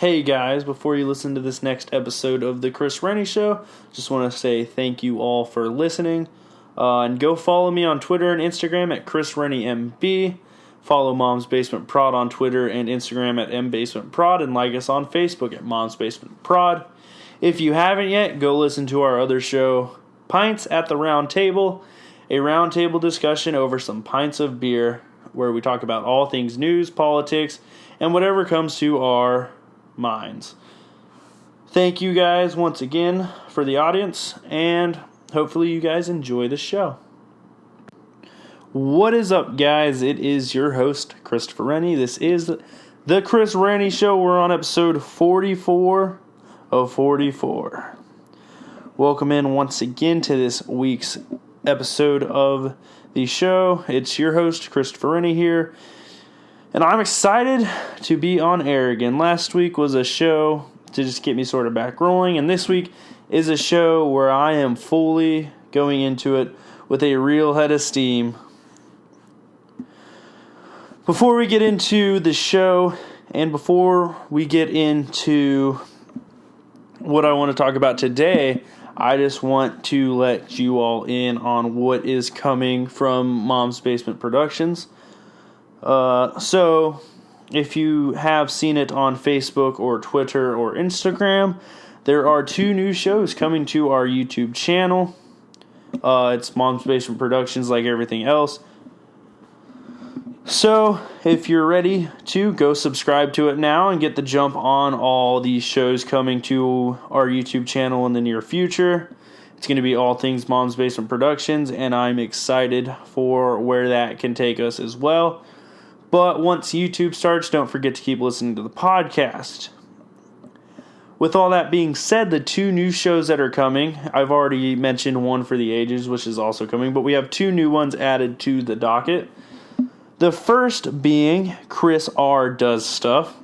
Hey guys, before you listen to this next episode of the Chris Renne Show, just want to say thank you all for listening. And go follow me on Twitter and Instagram at ChrisRenneMB. Follow Mom's Basement Prod on Twitter and Instagram at MBasementProd, and like us on Facebook at Mom's Basement Prod. If you haven't yet, go listen to our other show, Pints at the Round Table, a roundtable discussion over some pints of beer, where we talk about all things news, politics, and whatever comes to our minds. Thank you guys once again for the audience, and hopefully you guys enjoy the show. What is up, guys? It is your host, Christopher Renne. This is the Chris Renne Show. We're on episode 44 of 44. Welcome in once again to this week's episode of the show. It's your host, Christopher Renne here. And I'm excited to be on air again. Last week was a show to just get me sort of back rolling. And this week is a show where I am fully going into it with a real head of steam. Before we get into the show and before we get into what I want to talk about today, I just want to let you all in on what is coming from Mom's Basement Productions. So, if you have seen it on Facebook or Twitter or Instagram, there are 2 new shows coming to our YouTube channel. It's Mom's Basement Productions like everything else. So, if you're ready to, go subscribe to it now and get the jump on all these shows coming to our YouTube channel in the near future. It's going to be all things Mom's Basement Productions, and I'm excited for where that can take us as well. But once YouTube starts, don't forget to keep listening to the podcast. With all that being said, the 2 new shows that are coming, I've already mentioned one for the ages, which is also coming, but we have 2 new ones added to the docket. The first being Chris R. Does Stuff.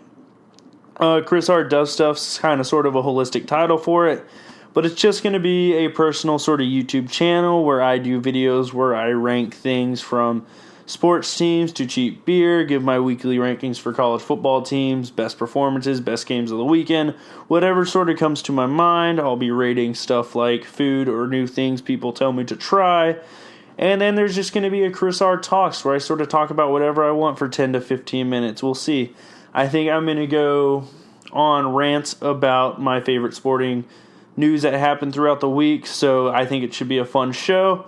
Chris R. Does Stuff's kind of sort of a holistic title for it, but it's just going to be a personal sort of YouTube channel where I do videos where I rank things from sports teams to cheap beer, give my weekly rankings for college football teams, best performances, best games of the weekend, whatever sort of comes to my mind. I'll be rating stuff like food or new things people tell me to try. And then there's just going to be a Chris R. Talks where I sort of talk about whatever I want for 10 to 15 minutes. We'll see. I think I'm going to go on rants about my favorite sporting news that happened throughout the week, so I think it should be a fun show.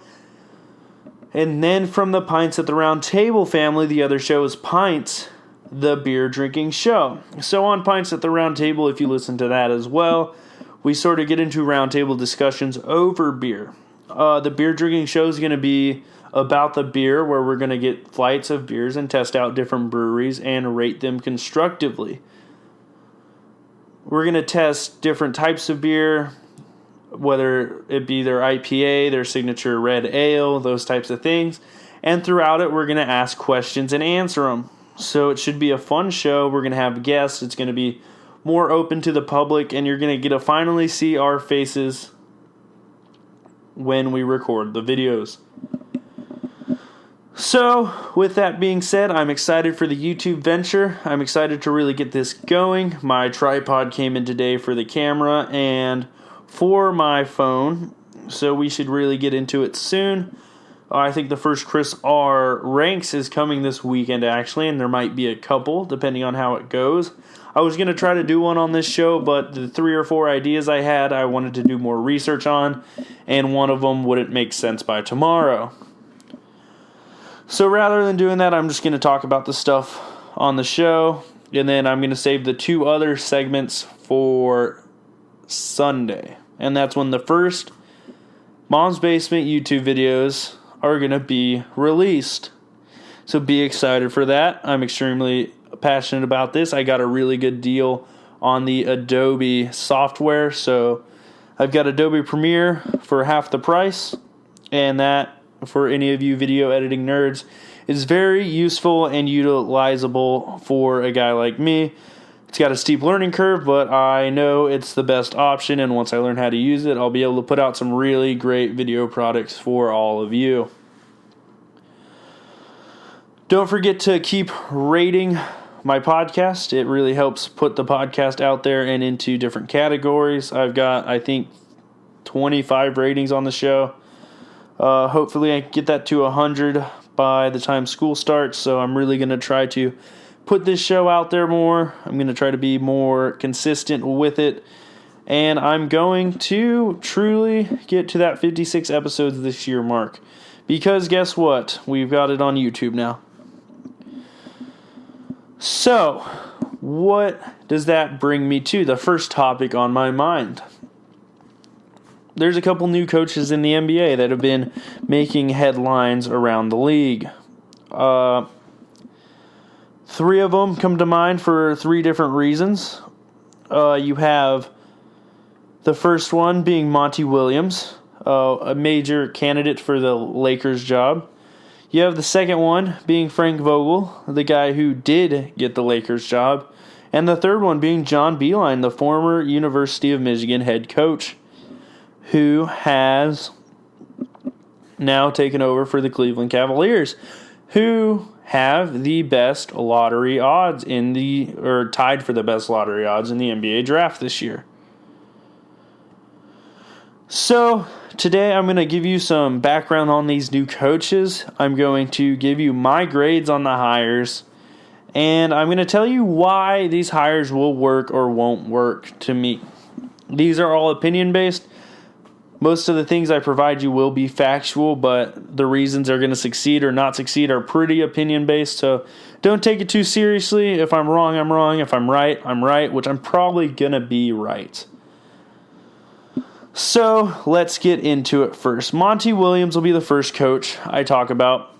And then from the Pints at the Round Table family, the other show is Pints, the beer drinking show. So on Pints at the Round Table, if you listen to that as well, we sort of get into roundtable discussions over beer. The beer drinking show is going to be about the beer, where we're going to get flights of beers and test out different breweries and rate them constructively. We're going to test different types of beer, whether it be their IPA, their signature red ale, those types of things. And throughout it, we're going to ask questions and answer them. So it should be a fun show. We're going to have guests. It's going to be more open to the public, and you're going to get to finally see our faces when we record the videos. So, with that being said, I'm excited for the YouTube venture. I'm excited to really get this going. My tripod came in today for the camera and for my phone, so we should really get into it soon. I think the first Chris R. Ranks is coming this weekend, actually, and there might be a couple, depending on how it goes. I was going to try to do one on this show, but the 3 or 4 ideas I had, I wanted to do more research on, and one of them wouldn't make sense by tomorrow. So rather than doing that, I'm just going to talk about the stuff on the show, and then I'm going to save the 2 other segments for Sunday. And that's when the first Mom's Basement YouTube videos are going to be released. So be excited for that. I'm extremely passionate about this. I got a really good deal on the Adobe software. So I've got Adobe Premiere for half the price. And that, for any of you video editing nerds, is very useful and utilizable for a guy like me. It's got a steep learning curve, but I know it's the best option, and once I learn how to use it, I'll be able to put out some really great video products for all of you. Don't forget to keep rating my podcast. It really helps put the podcast out there and into different categories. I've got, I think, 25 ratings on the show. Hopefully I get that to 100 by the time school starts, so I'm really going to try to put this show out there more. I'm going to try to be more consistent with it, and I'm going to truly get to that 56 episodes this year mark, because guess what? We've got it on YouTube now. So, what does that bring me to? The first topic on my mind. There's a couple new coaches in the NBA that have been making headlines around the league. 3 of them come to mind for 3 different reasons. You have the first one being Monty Williams, a major candidate for the Lakers job. You have the second one being Frank Vogel, the guy who did get the Lakers job. And the third one being John Beilein, the former University of Michigan head coach, who has now taken over for the Cleveland Cavaliers, who have the best lottery odds tied for the best lottery odds in the NBA draft this year. So, today I'm going to give you some background on these new coaches. I'm going to give you my grades on the hires, and I'm going to tell you why these hires will work or won't work to me. These are all opinion-based. Most of the things I provide you will be factual, but the reasons they're going to succeed or not succeed are pretty opinion-based, so don't take it too seriously. If I'm wrong, I'm wrong. If I'm right, which I'm probably going to be right. So, let's get into it first. Monty Williams will be the first coach I talk about.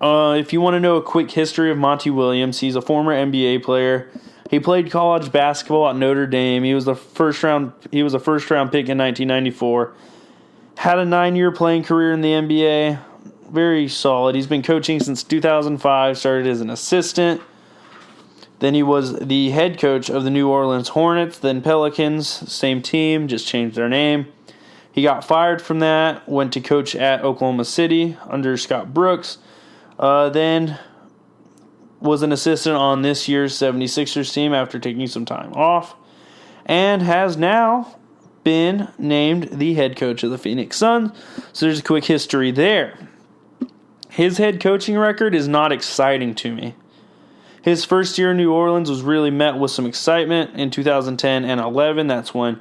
If you want to know a quick history of Monty Williams, he's a former NBA player. He played college basketball at Notre Dame. He was a first round pick in 1994. Had a 9-year playing career in the NBA. Very solid. He's been coaching since 2005. Started as an assistant. Then he was the head coach of the New Orleans Hornets, then Pelicans, same team, just changed their name. He got fired from that, went to coach at Oklahoma City under Scott Brooks, then was an assistant on this year's 76ers team after taking some time off, and has now been named the head coach of the Phoenix Suns. So there's a quick history there. His head coaching record is not exciting to me. His first year in New Orleans was really met with some excitement in 2010 and 11. That's when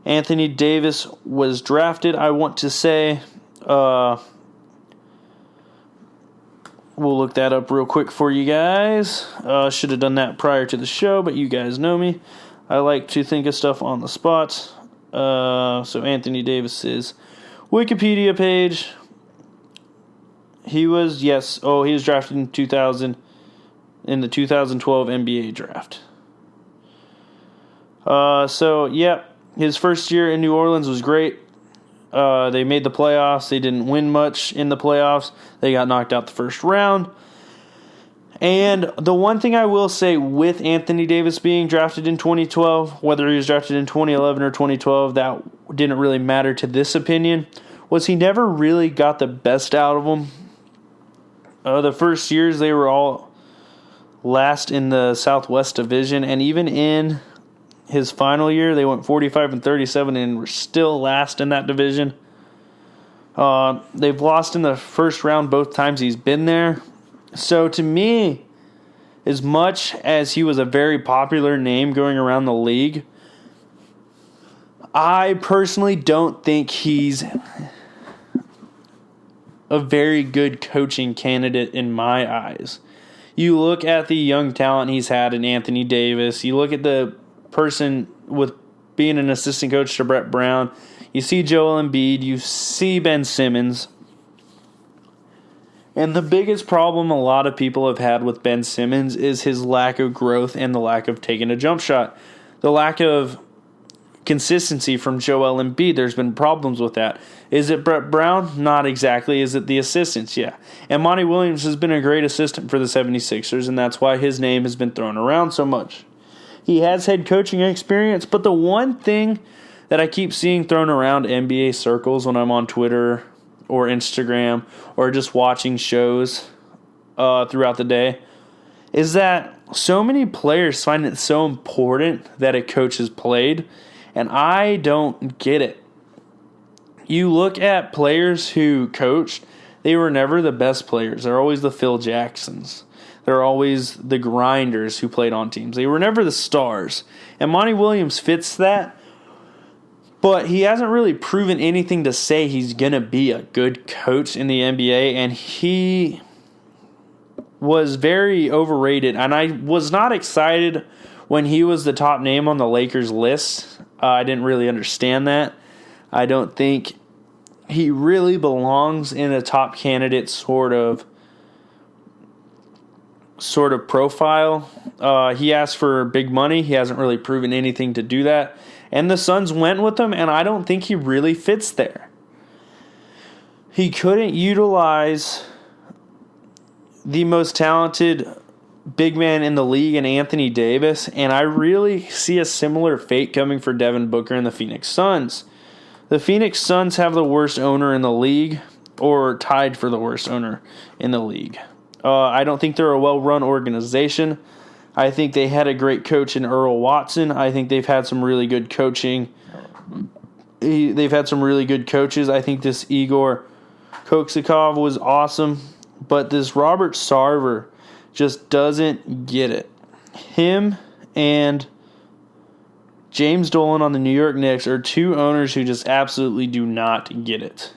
Anthony Davis was drafted. I want to say, we'll look that up real quick for you guys. Should have done that prior to the show, but you guys know me. I like to think of stuff on the spot. So Anthony Davis's Wikipedia page. He was drafted in 2000. In the 2012 NBA draft. His first year in New Orleans was great. They made the playoffs. They didn't win much in the playoffs. They got knocked out the first round. And the one thing I will say with Anthony Davis being drafted in 2012, whether he was drafted in 2011 or 2012, that didn't really matter to this opinion, was he never really got the best out of them. The first years they were all last in the Southwest Division, and even in his final year, they went 45-37 and were still last in that division. They've lost in the first round both times he's been there. So to me, as much as he was a very popular name going around the league, I personally don't think he's a very good coaching candidate in my eyes. You look at the young talent he's had in Anthony Davis. You look at the person with being an assistant coach to Brett Brown. You see Joel Embiid. You see Ben Simmons. And the biggest problem a lot of people have had with Ben Simmons is his lack of growth and the lack of taking a jump shot. The lack of consistency from Joel Embiid. There's been problems with that. Is it Brett Brown? Not exactly. Is it the assistants? Yeah. And Monty Williams has been a great assistant for the 76ers, and that's why his name has been thrown around so much. He has head coaching experience, but the one thing that I keep seeing thrown around NBA circles when I'm on Twitter or Instagram or just watching shows throughout the day is that so many players find it so important that a coach has played, and I don't get it. You look at players who coached, they were never the best players. They're always the Phil Jacksons. They're always the grinders who played on teams. They were never the stars. And Monty Williams fits that, but he hasn't really proven anything to say he's going to be a good coach in the NBA, and he was very overrated. And I was not excited when he was the top name on the Lakers list. I didn't really understand that. I don't think he really belongs in a top candidate sort of profile. He asked for big money. He hasn't really proven anything to do that. And the Suns went with him, and I don't think he really fits there. He couldn't utilize the most talented big man in the league in Anthony Davis, and I really see a similar fate coming for Devin Booker and the Phoenix Suns. The Phoenix Suns have the worst owner in the league, or tied for the worst owner in the league. I don't think they're a well-run organization. I think they had a great coach in Earl Watson. I think they've had some really good coaching. They've had some really good coaches. I think this Igor Koksakov was awesome, but this Robert Sarver just doesn't get it. Him and James Dolan on the New York Knicks are two owners who just absolutely do not get it.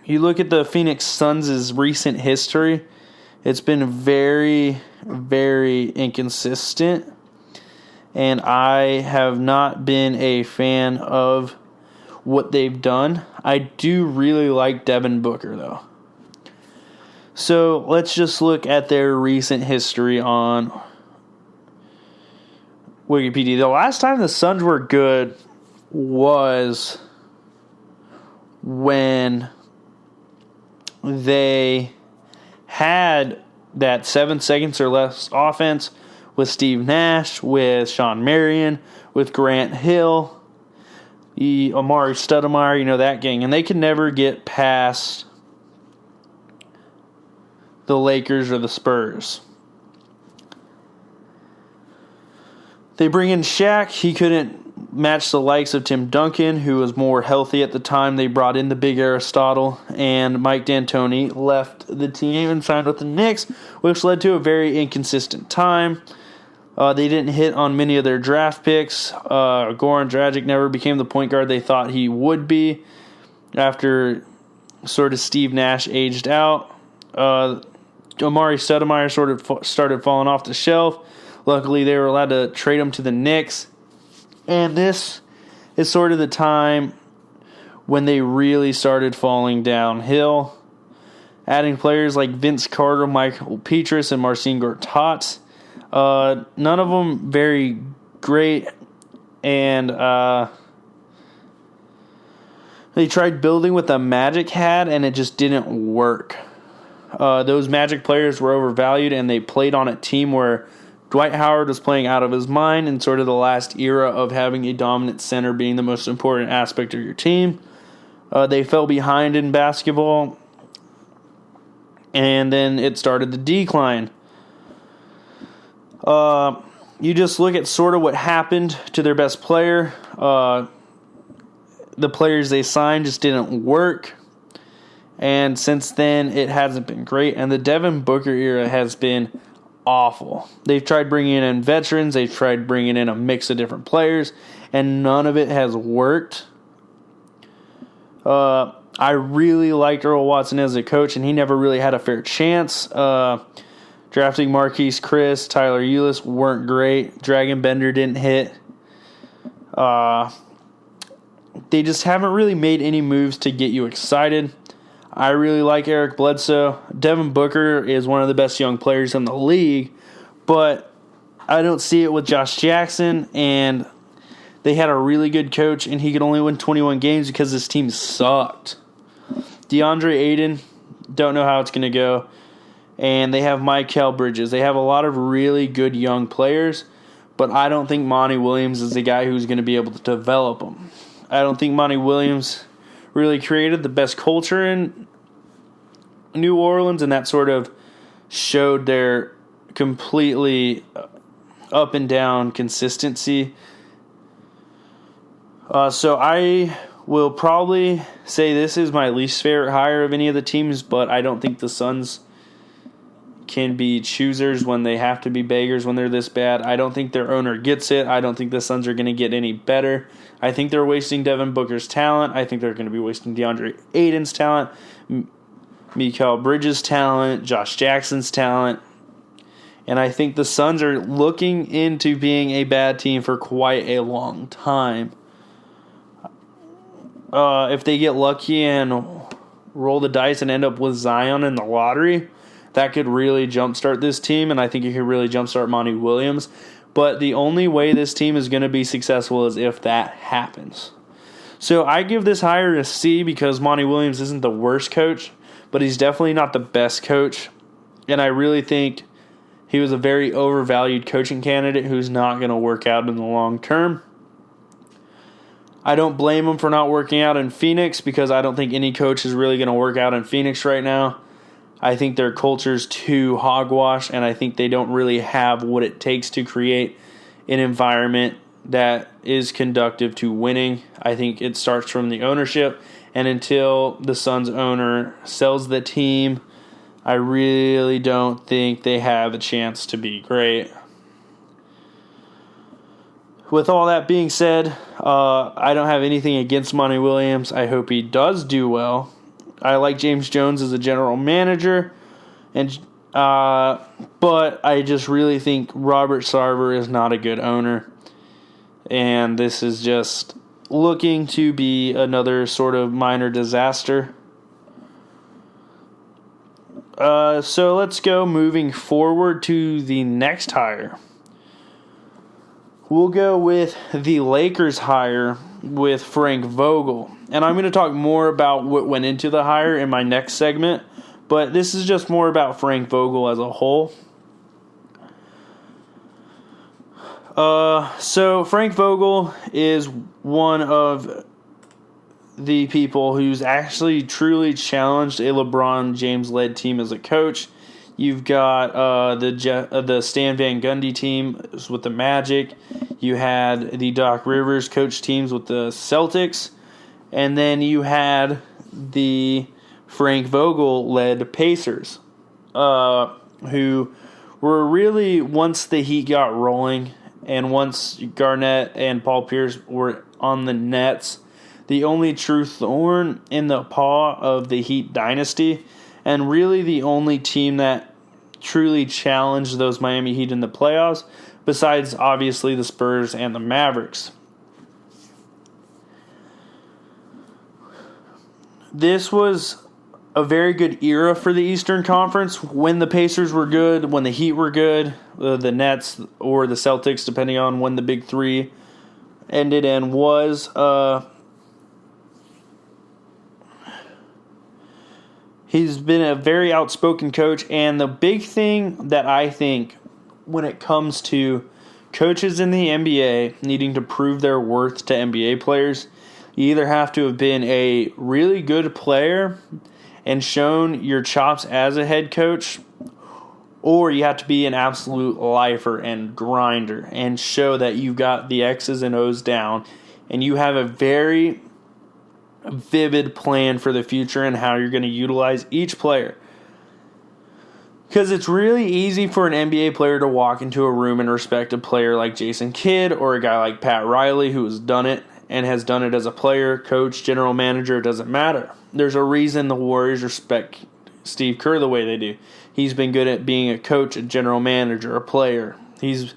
You look at the Phoenix Suns' recent history, it's been very, very inconsistent, and I have not been a fan of what they've done. I do really like Devin Booker, though. So let's just look at their recent history on Wikipedia. The last time the Suns were good was when they had that 7 seconds or less offense with Steve Nash, with Sean Marion, with Grant Hill, Amari Stoudemire, that gang. And they could never get past the Lakers or the Spurs. They bring in Shaq. He couldn't match the likes of Tim Duncan, who was more healthy at the time. They brought in the big Aristotle, and Mike D'Antoni left the team and signed with the Knicks, which led to a very inconsistent time. They didn't hit on many of their draft picks. Goran Dragic never became the point guard they thought he would be after sort of Steve Nash aged out. Amari Stoudemire sort of started falling off the shelf. Luckily, they were allowed to trade him to the Knicks. And this is sort of the time when they really started falling downhill. Adding players like Vince Carter, Michael Petrus, and Marcin Gortat. None of them very great. And they tried building what the Magic had, and it just didn't work. Those Magic players were overvalued, and they played on a team where Dwight Howard was playing out of his mind in sort of the last era of having a dominant center being the most important aspect of your team. They fell behind in basketball, and then it started to decline. You just look at sort of what happened to their best player. The players they signed just didn't work. And since then, it hasn't been great. And the Devin Booker era has been awful. They've tried bringing in veterans. They've tried bringing in a mix of different players. And none of it has worked. I really liked Earl Watson as a coach, and he never really had a fair chance. Drafting Marquise Chris, Tyler Ulis weren't great. Dragon Bender didn't hit. They just haven't really made any moves to get you excited. I really like Eric Bledsoe. Devin Booker is one of the best young players in the league, but I don't see it with Josh Jackson, and they had a really good coach, and he could only win 21 games because his team sucked. DeAndre Ayton, don't know how it's going to go. And they have Mikal Bridges. They have a lot of really good young players, but I don't think Monty Williams is the guy who's going to be able to develop them. I don't think Monty Williams really created the best culture in New Orleans, and that sort of showed their completely up and down consistency. So I will probably say this is my least favorite hire of any of the teams, but I don't think the Suns can be choosers when they have to be beggars when they're this bad. I don't think their owner gets it. I don't think the Suns are going to get any better. I think they're wasting Devin Booker's talent. I think they're going to be wasting DeAndre Ayton's talent, Mikal Bridges' talent, Josh Jackson's talent. And I think the Suns are looking into being a bad team for quite a long time. If they get lucky and roll the dice and end up with Zion in the lottery, that could really jumpstart this team, and I think it could really jumpstart Monty Williams. But the only way this team is going to be successful is if that happens. So I give this hire a C because Monty Williams isn't the worst coach, but he's definitely not the best coach. And I really think he was a very overvalued coaching candidate who's not going to work out in the long term. I don't blame him for not working out in Phoenix because I don't think any coach is really going to work out in Phoenix right now. I think their culture's too hogwash, and I think they don't really have what it takes to create an environment that is conducive to winning. I think it starts from the ownership, and until the Suns owner sells the team, I really don't think they have a chance to be great. With all that being said, I don't have anything against Monty Williams. I hope he does do well. I like James Jones as a general manager, but I just really think Robert Sarver is not a good owner. And this is just looking to be another sort of minor disaster. So let's go moving forward to the next hire. We'll go with the Lakers hire with Frank Vogel. And I'm going to talk more about what went into the hire in my next segment, but this is just more about Frank Vogel as a whole. So Frank Vogel is one of the people who's actually truly challenged a LeBron James-led team as a coach. You've got the Stan Van Gundy team with the Magic. You had the Doc Rivers coach teams with the Celtics. And then you had the Frank Vogel-led Pacers, who were really, once the Heat got rolling and once Garnett and Paul Pierce were on the Nets, the only true thorn in the paw of the Heat dynasty, and really the only team that truly challenged those Miami Heat in the playoffs, besides obviously the Spurs and the Mavericks. This was a very good era for the Eastern Conference when the Pacers were good, when the Heat were good, the Nets or the Celtics, depending on when the Big Three ended and was. He's been a very outspoken coach, and the big thing that I think when it comes to coaches in the NBA needing to prove their worth to NBA players, you either have to have been a really good player and shown your chops as a head coach, or you have to be an absolute lifer and grinder and show that you've got the X's and O's down and you have a very vivid plan for the future and how you're going to utilize each player. Because it's really easy for an NBA player to walk into a room and respect a player like Jason Kidd or a guy like Pat Riley who has done it and has done it as a player, coach, general manager. It doesn't matter. There's a reason the Warriors respect Steve Kerr the way they do. He's been good at being a coach, a general manager, a player. He's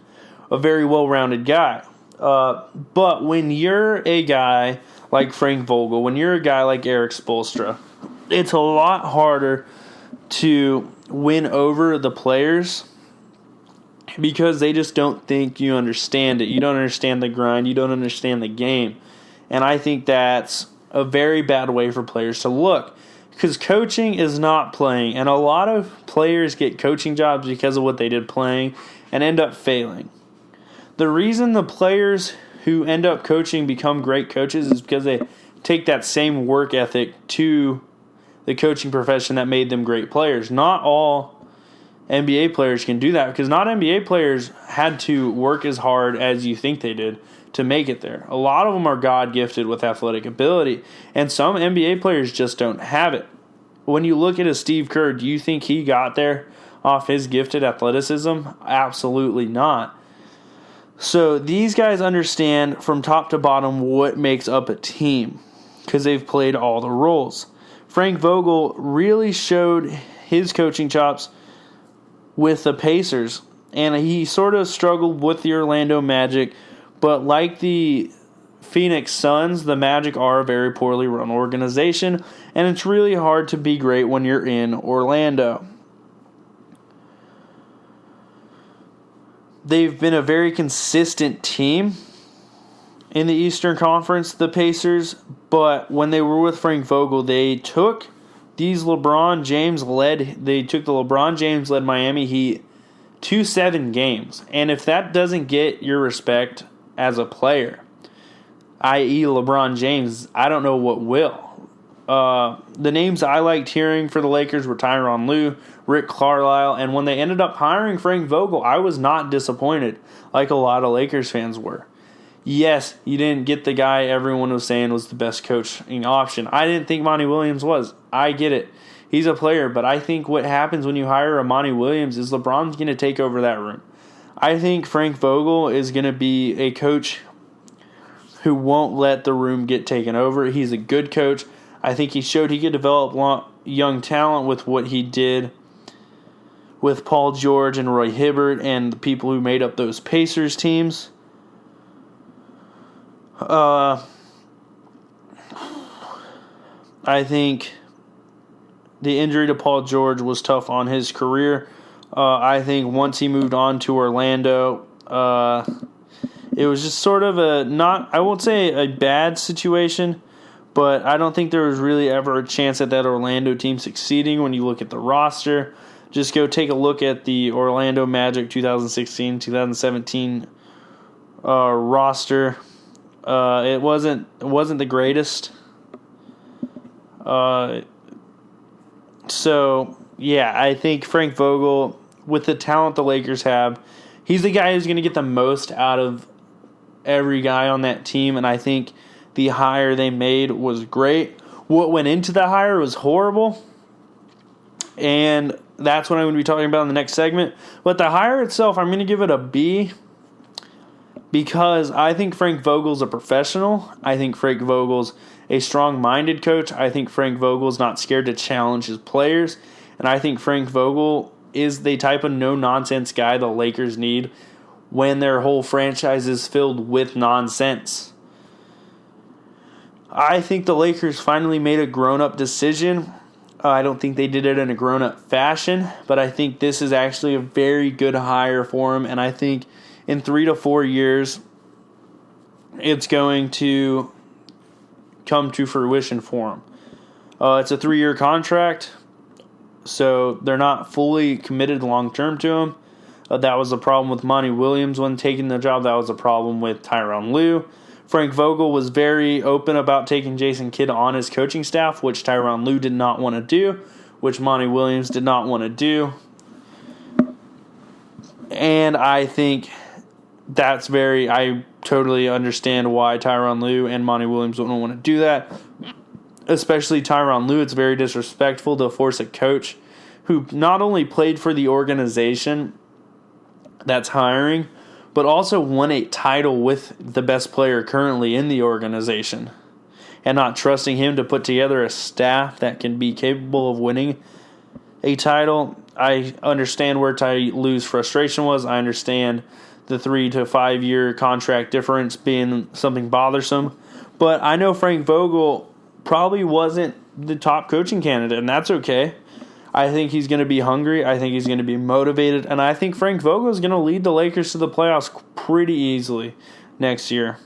a very well-rounded guy. But when you're a guy like Frank Vogel, when you're a guy like Eric Spoelstra, it's a lot harder to win over the players because they just don't think you understand it. You don't understand the grind. You don't understand the game. And I think that's a very bad way for players to look because coaching is not playing. And a lot of players get coaching jobs because of what they did playing and end up failing. The reason the players who end up coaching become great coaches is because they take that same work ethic to the coaching profession that made them great players. Not all NBA players can do that because not NBA players had to work as hard as you think they did to make it there. A lot of them are God-gifted with athletic ability, and some NBA players just don't have it. When you look at a Steve Kerr, do you think he got there off his gifted athleticism? Absolutely not. So these guys understand from top to bottom what makes up a team because they've played all the roles. Frank Vogel really showed his coaching chops with the Pacers, and he sort of struggled with the Orlando Magic, but like the Phoenix Suns, the Magic are a very poorly run organization, and it's really hard to be great when you're in Orlando. They've been a very consistent team in the Eastern Conference, the Pacers, but when they were with Frank Vogel, they took the LeBron James led Miami Heat to 7 games. And if that doesn't get your respect as a player, i.e. LeBron James, I don't know what will. The names I liked hearing for the Lakers were Tyronn Lue, Rick Carlisle, and when they ended up hiring Frank Vogel, I was not disappointed like a lot of Lakers fans were. Yes, you didn't get the guy everyone was saying was the best coaching option. I didn't think Monty Williams was. I get it. He's a player, but I think what happens when you hire a Monty Williams is LeBron's going to take over that room. I think Frank Vogel is going to be a coach who won't let the room get taken over. He's a good coach. I think he showed he could develop young talent with what he did with Paul George and Roy Hibbert and the people who made up those Pacers teams. I think the injury to Paul George was tough on his career. I think once he moved on to Orlando, it was just sort of I won't say a bad situation, but I don't think there was really ever a chance at that Orlando team succeeding when you look at the roster. Just go take a look at the Orlando Magic 2016-2017 roster. It wasn't the greatest. So yeah, I think Frank Vogel, with the talent the Lakers have, he's the guy who's going to get the most out of every guy on that team, and I think the hire they made was great. What went into the hire was horrible, and that's what I'm going to be talking about in the next segment. But the hire itself, I'm going to give it a B, because I think Frank Vogel's a professional. I think Frank Vogel's a strong-minded coach. I think Frank Vogel's not scared to challenge his players. And I think Frank Vogel is the type of no-nonsense guy the Lakers need when their whole franchise is filled with nonsense. I think the Lakers finally made a grown-up decision. I don't think they did it in a grown-up fashion, but I think this is actually a very good hire for him, and I think in 3 to 4 years, it's going to come to fruition for him. It's a 3-year contract, so they're not fully committed long-term to him. That was a problem with Monty Williams when taking the job. That was a problem with Tyronn Lue. Frank Vogel was very open about taking Jason Kidd on his coaching staff, which Tyronn Lue did not want to do, which Monty Williams did not want to do. And I think I totally understand why Tyronn Lue and Monty Williams wouldn't want to do that. Especially Tyronn Lue. It's very disrespectful to force a coach who not only played for the organization that's hiring, but also won a title with the best player currently in the organization, and not trusting him to put together a staff that can be capable of winning a title. I understand where Ty Lue's frustration was. I understand the 3 to 5 year contract difference being something bothersome. But I know Frank Vogel probably wasn't the top coaching candidate, and that's okay. I think he's going to be hungry. I think he's going to be motivated. And I think Frank Vogel is going to lead the Lakers to the playoffs pretty easily next year.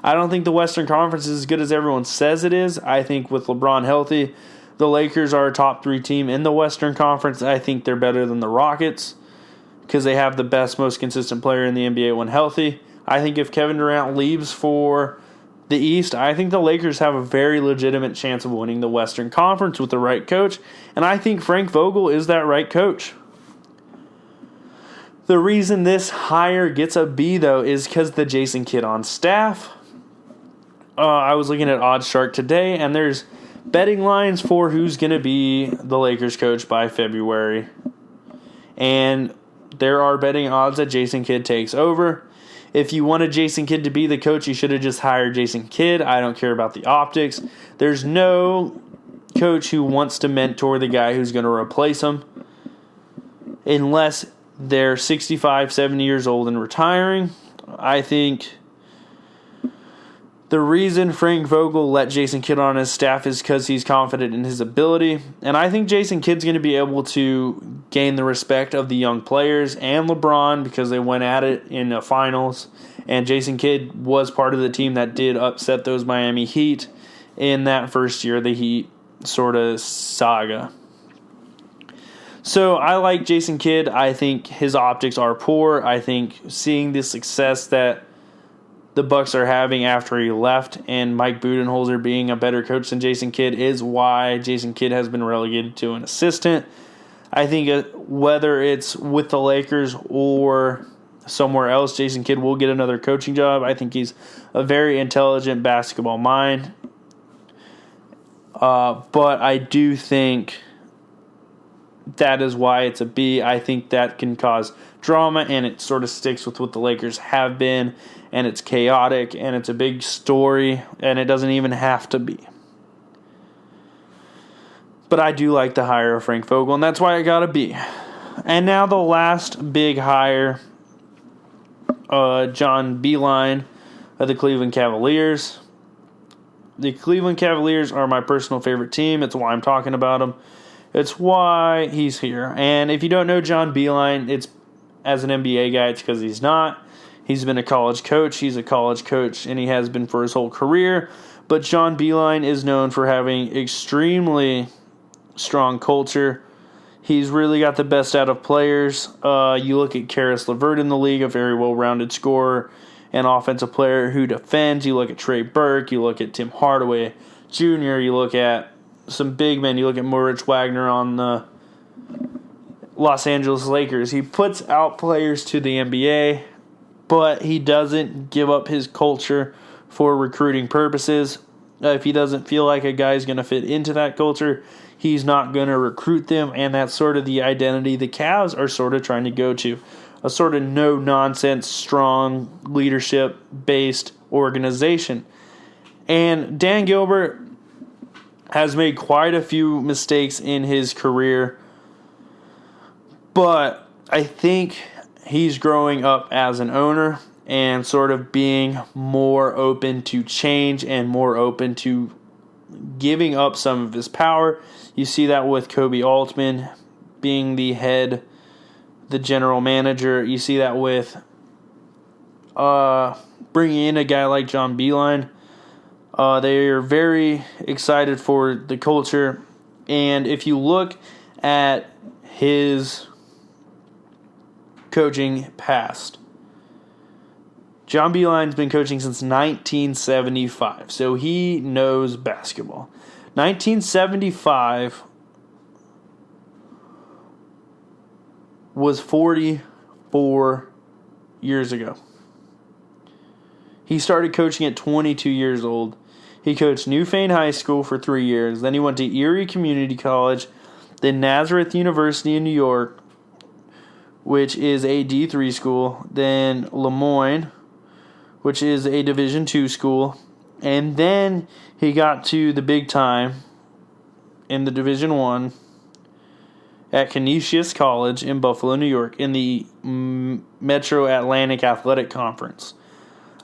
I don't think the Western Conference is as good as everyone says it is. I think with LeBron healthy, the Lakers are a top 3 team in the Western Conference. I think they're better than the Rockets because they have the best, most consistent player in the NBA when healthy. I think if Kevin Durant leaves for the East, I think the Lakers have a very legitimate chance of winning the Western Conference with the right coach, and I think Frank Vogel is that right coach. The reason this hire gets a B, though, is because the Jason Kidd on staff. I was looking at OddsShark today, and there's betting lines for who's going to be the Lakers coach by February. And there are betting odds that Jason Kidd takes over. If you wanted Jason Kidd to be the coach, you should have just hired Jason Kidd. I don't care about the optics. There's no coach who wants to mentor the guy who's going to replace him unless they're 65, 70 years old and retiring. I think the reason Frank Vogel let Jason Kidd on his staff is because he's confident in his ability. And I think Jason Kidd's going to be able to gain the respect of the young players and LeBron because they went at it in the finals. And Jason Kidd was part of the team that did upset those Miami Heat in that first year of the Heat sort of saga. So I like Jason Kidd. I think his optics are poor. I think seeing the success that the Bucks are having after he left and Mike Budenholzer being a better coach than Jason Kidd is why Jason Kidd has been relegated to an assistant. I think whether it's with the Lakers or somewhere else, Jason Kidd will get another coaching job. I think he's a very intelligent basketball mind. But I do think that is why it's a B. I think that can cause drama, and it sort of sticks with what the Lakers have been, and it's chaotic, and it's a big story, and it doesn't even have to be. But I do like the hire of Frank Vogel, and that's why I got a B. And now the last big hire, John Beilein of the Cleveland Cavaliers. The Cleveland Cavaliers are my personal favorite team. It's why I'm talking about them. It's why he's here. And if you don't know John Beilein, it's as an NBA guy, it's because he's not. He's been a college coach. He's a college coach, and he has been for his whole career. But John Beilein is known for having extremely strong culture. He's really got the best out of players. You look at Karis LeVert in the league, a very well-rounded scorer and offensive player who defends. You look at Trey Burke. You look at Tim Hardaway Jr. You look at some big men. You look at Moritz Wagner on the Los Angeles Lakers. He puts out players to the NBA, but he doesn't give up his culture for recruiting purposes. If he doesn't feel like a guy's going to fit into that culture, he's not going to recruit them, and that's sort of the identity the Cavs are sort of trying to go to. A sort of no-nonsense, strong, leadership-based organization. And Dan Gilbert has made quite a few mistakes in his career, but I think he's growing up as an owner and sort of being more open to change and more open to giving up some of his power. You see that with Kobe Altman being the general manager. You see that with bringing in a guy like John Beilein. They are very excited for the culture. And if you look at his coaching past, John Beilein's been coaching since 1975. So he knows basketball. 1975 was 44 years ago. He started coaching at 22 years old. He coached Newfane High School for 3 years. Then he went to Erie Community College, then Nazareth University in New York, which is a D3 school, then Lemoyne, which is a Division II school, and then he got to the big time in the Division I at Canisius College in Buffalo, New York, in the Metro Atlantic Athletic Conference.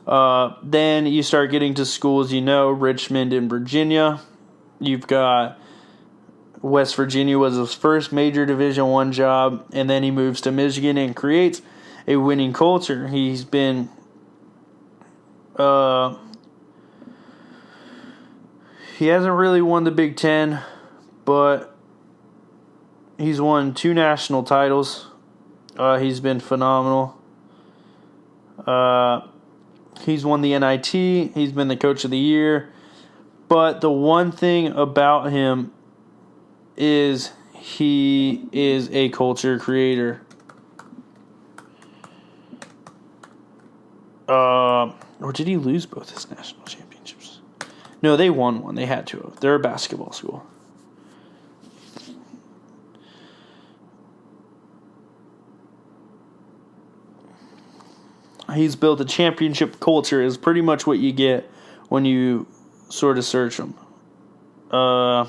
Then you start getting to schools, Richmond and Virginia. You've got West Virginia was his first major Division I job, and then he moves to Michigan and creates a winning culture. He's been he hasn't really won the Big Ten, but he's won 2 national titles. He's been phenomenal. He's won the NIT. He's been the coach of the year. But the one thing about him is he is a culture creator. Or did he lose both his national championships? No, they won one. They had to. They're a basketball school. He's built a championship culture is pretty much what you get when you sort of search him. I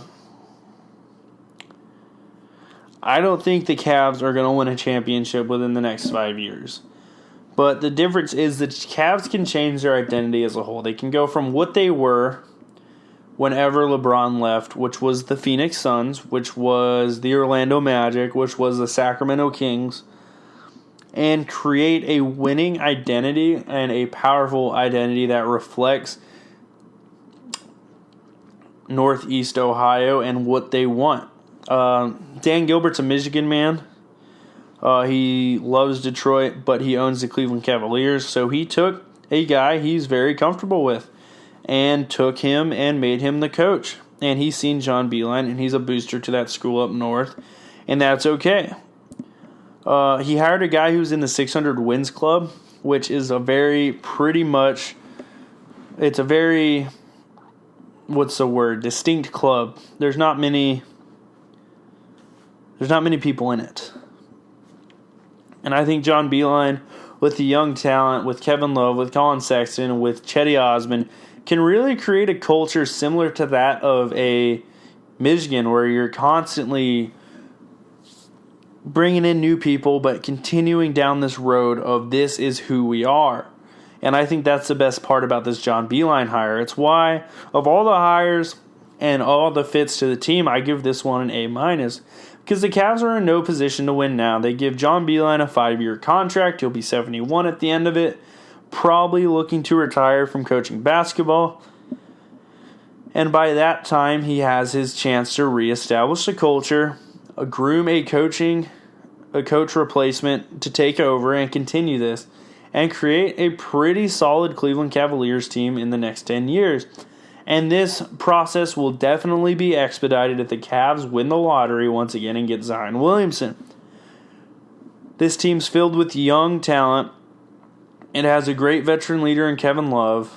don't think the Cavs are going to win a championship within the next 5 years. But the difference is that Cavs can change their identity as a whole. They can go from what they were whenever LeBron left, which was the Phoenix Suns, which was the Orlando Magic, which was the Sacramento Kings, and create a winning identity and a powerful identity that reflects Northeast Ohio and what they want. Dan Gilbert's a Michigan man. He loves Detroit, but he owns the Cleveland Cavaliers. So he took a guy he's very comfortable with and took him and made him the coach. And he's seen John Beilein, and he's a booster to that school up north, and that's okay. He hired a guy who's in the 600 wins club, which is a very distinct club. There's not many people in it. And I think John Beilein, with the young talent, with Kevin Love, with Colin Sexton, with Chetty Osman, can really create a culture similar to that of a Michigan, where you're constantly bringing in new people, but continuing down this road of this is who we are. And I think that's the best part about this John Beilein hire. It's why, of all the hires and all the fits to the team, I give this one an A-. Because the Cavs are in no position to win now. They give John Beilein a 5-year contract. He'll be 71 at the end of it. Probably looking to retire from coaching basketball. And by that time, he has his chance to reestablish the culture, groom a coach replacement to take over and continue this, and create a pretty solid Cleveland Cavaliers team in the next 10 years. And this process will definitely be expedited if the Cavs win the lottery once again and get Zion Williamson. This team's filled with young talent. It has a great veteran leader in Kevin Love.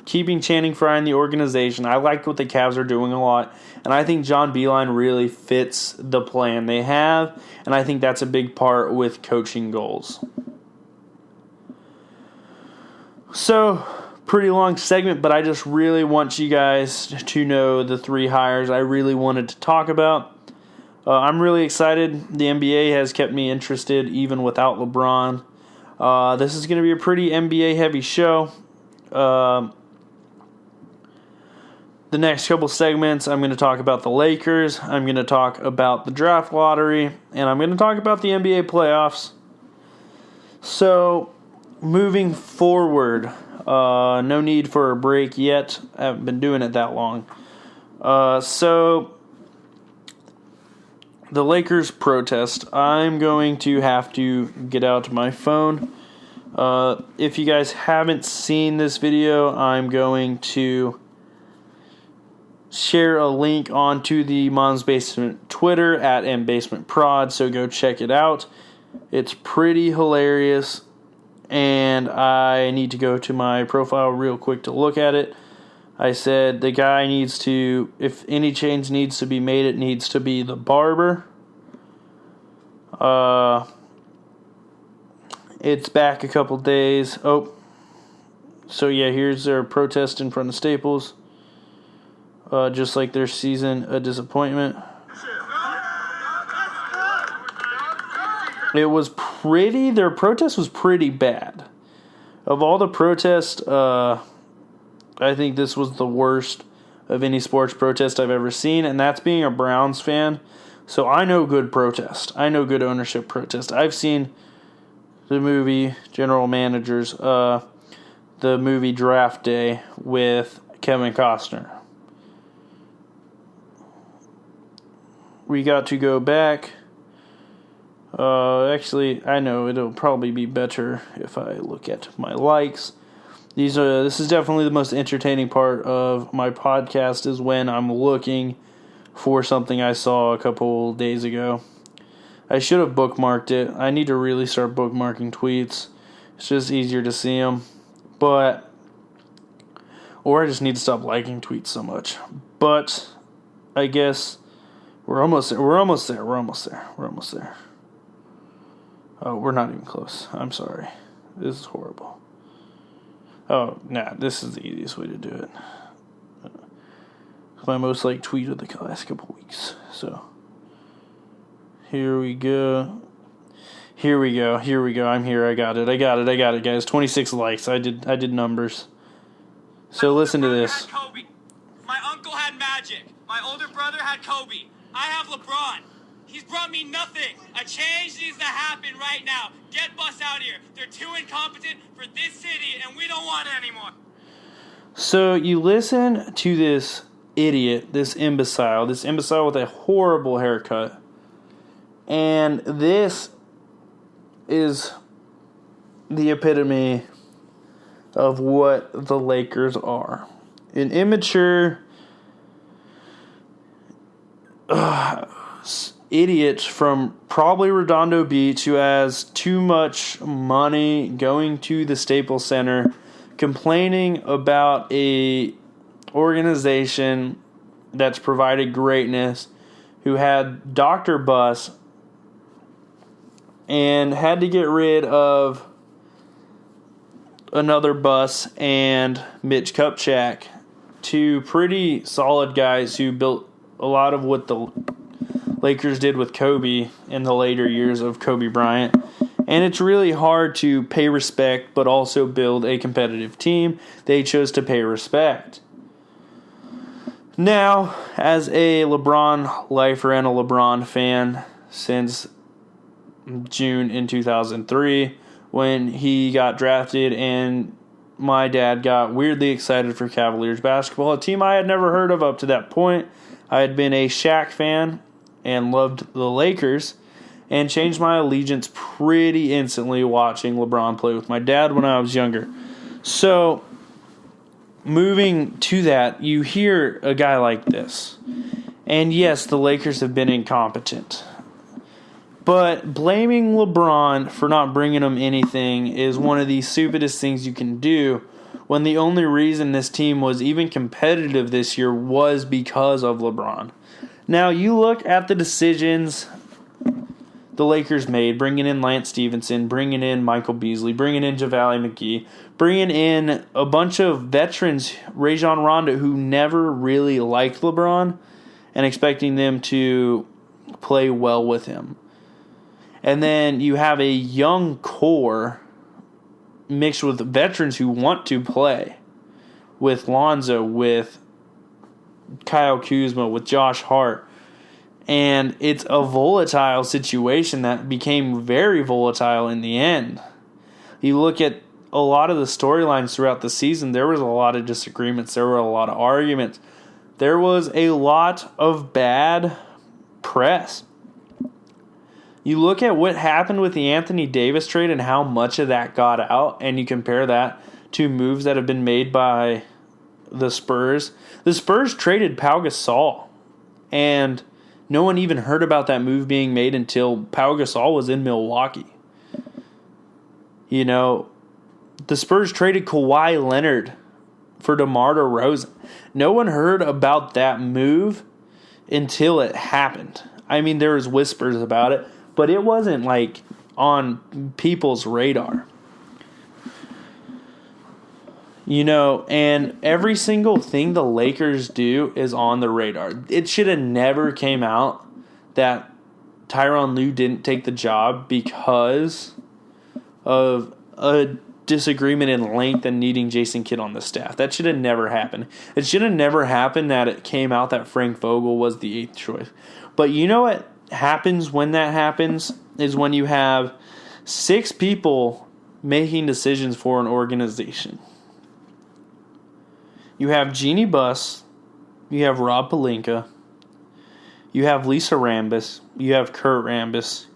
Keeping Channing Frye in the organization. I like what the Cavs are doing a lot. And I think John Beilein really fits the plan they have. And I think that's a big part with coaching goals. So, pretty long segment, but I just really want you guys to know the 3 hires I really wanted to talk about. I'm really excited. The NBA has kept me interested even without LeBron. This is going to be a pretty NBA-heavy show. The next couple segments, I'm going to talk about the Lakers. I'm going to talk about the draft lottery. And I'm going to talk about the NBA playoffs. So, moving forward, no need for a break yet. I haven't been doing it that long. So, the Lakers protest. I'm going to have to get out my phone. If you guys haven't seen this video, I'm going to share a link onto the Mom's Basement Twitter at mbasementprod, so go check it out. It's pretty hilarious, and I need to go to my profile real quick to look at it. I said the guy needs to, if any change needs to be made, it needs to be the barber. It's back a couple days. Oh, so yeah, here's their protest in front of Staples. Just like their season, a disappointment. Their protest was pretty bad. Of all the protests, I think this was the worst of any sports protest I've ever seen, and that's being a Browns fan. So I know good protest. I know good ownership protest. I've seen the movie General Managers, the movie Draft Day with Kevin Costner. We got to go back. Actually, I know it'll probably be better if I look at my likes. This is definitely the most entertaining part of my podcast is when I'm looking for something I saw a couple days ago. I should have bookmarked it. I need to really start bookmarking tweets. It's just easier to see them. Or I just need to stop liking tweets so much. But I guess we're almost there. We're almost there. Oh, we're not even close. I'm sorry. This is horrible. Oh, nah, this is the easiest way to do it. It's my most liked tweet of the last couple weeks. So, here we go. I'm here. I got it, guys. 26 likes. I did numbers. So listen to this. Kobe. My uncle had Magic. My older brother had Kobe. I have LeBron. He's brought me nothing. A change needs to happen right now. Get Bus out here. They're too incompetent for this city, and we don't want it anymore. So you listen to this idiot, this imbecile with a horrible haircut. And this is the epitome of what the Lakers are. An immature idiot from probably Redondo Beach who has too much money going to the Staples Center, complaining about a organization that's provided greatness, who had Dr. Bus and had to get rid of another Bus and Mitch Kupchak, two pretty solid guys who built a lot of what the Lakers did with Kobe in the later years of Kobe Bryant. And it's really hard to pay respect but also build a competitive team. They chose to pay respect. Now, as a LeBron lifer and a LeBron fan since June in 2003, when he got drafted and my dad got weirdly excited for Cavaliers basketball, a team I had never heard of up to that point. I had been a Shaq fan and loved the Lakers, and changed my allegiance pretty instantly watching LeBron play with my dad when I was younger. So, moving to that, you hear a guy like this. And yes, the Lakers have been incompetent. But blaming LeBron for not bringing him anything is one of the stupidest things you can do, when the only reason this team was even competitive this year was because of LeBron. Now, you look at the decisions the Lakers made, bringing in Lance Stevenson, bringing in Michael Beasley, bringing in JaVale McGee, bringing in a bunch of veterans, Rajon Rondo, who never really liked LeBron, and expecting them to play well with him. And then you have a young core mixed with veterans who want to play, with Lonzo, with Kyle Kuzma, with Josh Hart. And it's a volatile situation that became very volatile in the end. You look at a lot of the storylines throughout the season, there was a lot of disagreements. There were a lot of arguments. There was a lot of bad press. You look at what happened with the Anthony Davis trade and how much of that got out, and you compare that to moves that have been made by the Spurs. The Spurs traded Pau Gasol, and no one even heard about that move being made until Pau Gasol was in Milwaukee. You know, the Spurs traded Kawhi Leonard for DeMar DeRozan. No one heard about that move until it happened. I mean, there was whispers about it, but it wasn't like on people's radar. You know, and every single thing the Lakers do is on the radar. It should have never came out that Tyronn Lue didn't take the job because of a disagreement in length and needing Jason Kidd on the staff. That should have never happened. It should have never happened that it came out that Frank Vogel was the 8th choice. But you know what happens when that happens is when you have 6 people making decisions for an organization. You have Jeannie Buss, you have Rob Pelinka, you have Lisa Rambis, you have Kurt Rambis,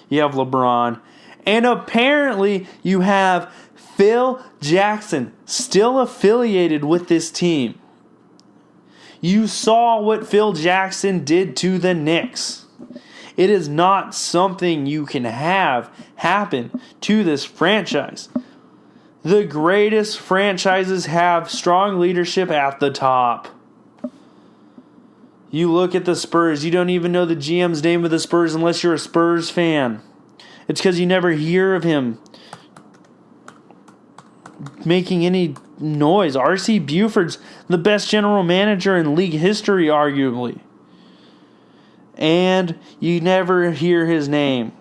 you have LeBron, And apparently you have Phil Jackson still affiliated with this team. You saw what Phil Jackson did to the Knicks. It is not something you can have happen to this franchise. The greatest franchises have strong leadership at the top. You look at the Spurs, you don't even know the GM's name of the Spurs unless you're a Spurs fan. It's because you never hear of him making any noise. R.C. Buford's the best general manager in league history, arguably. And you never hear his name.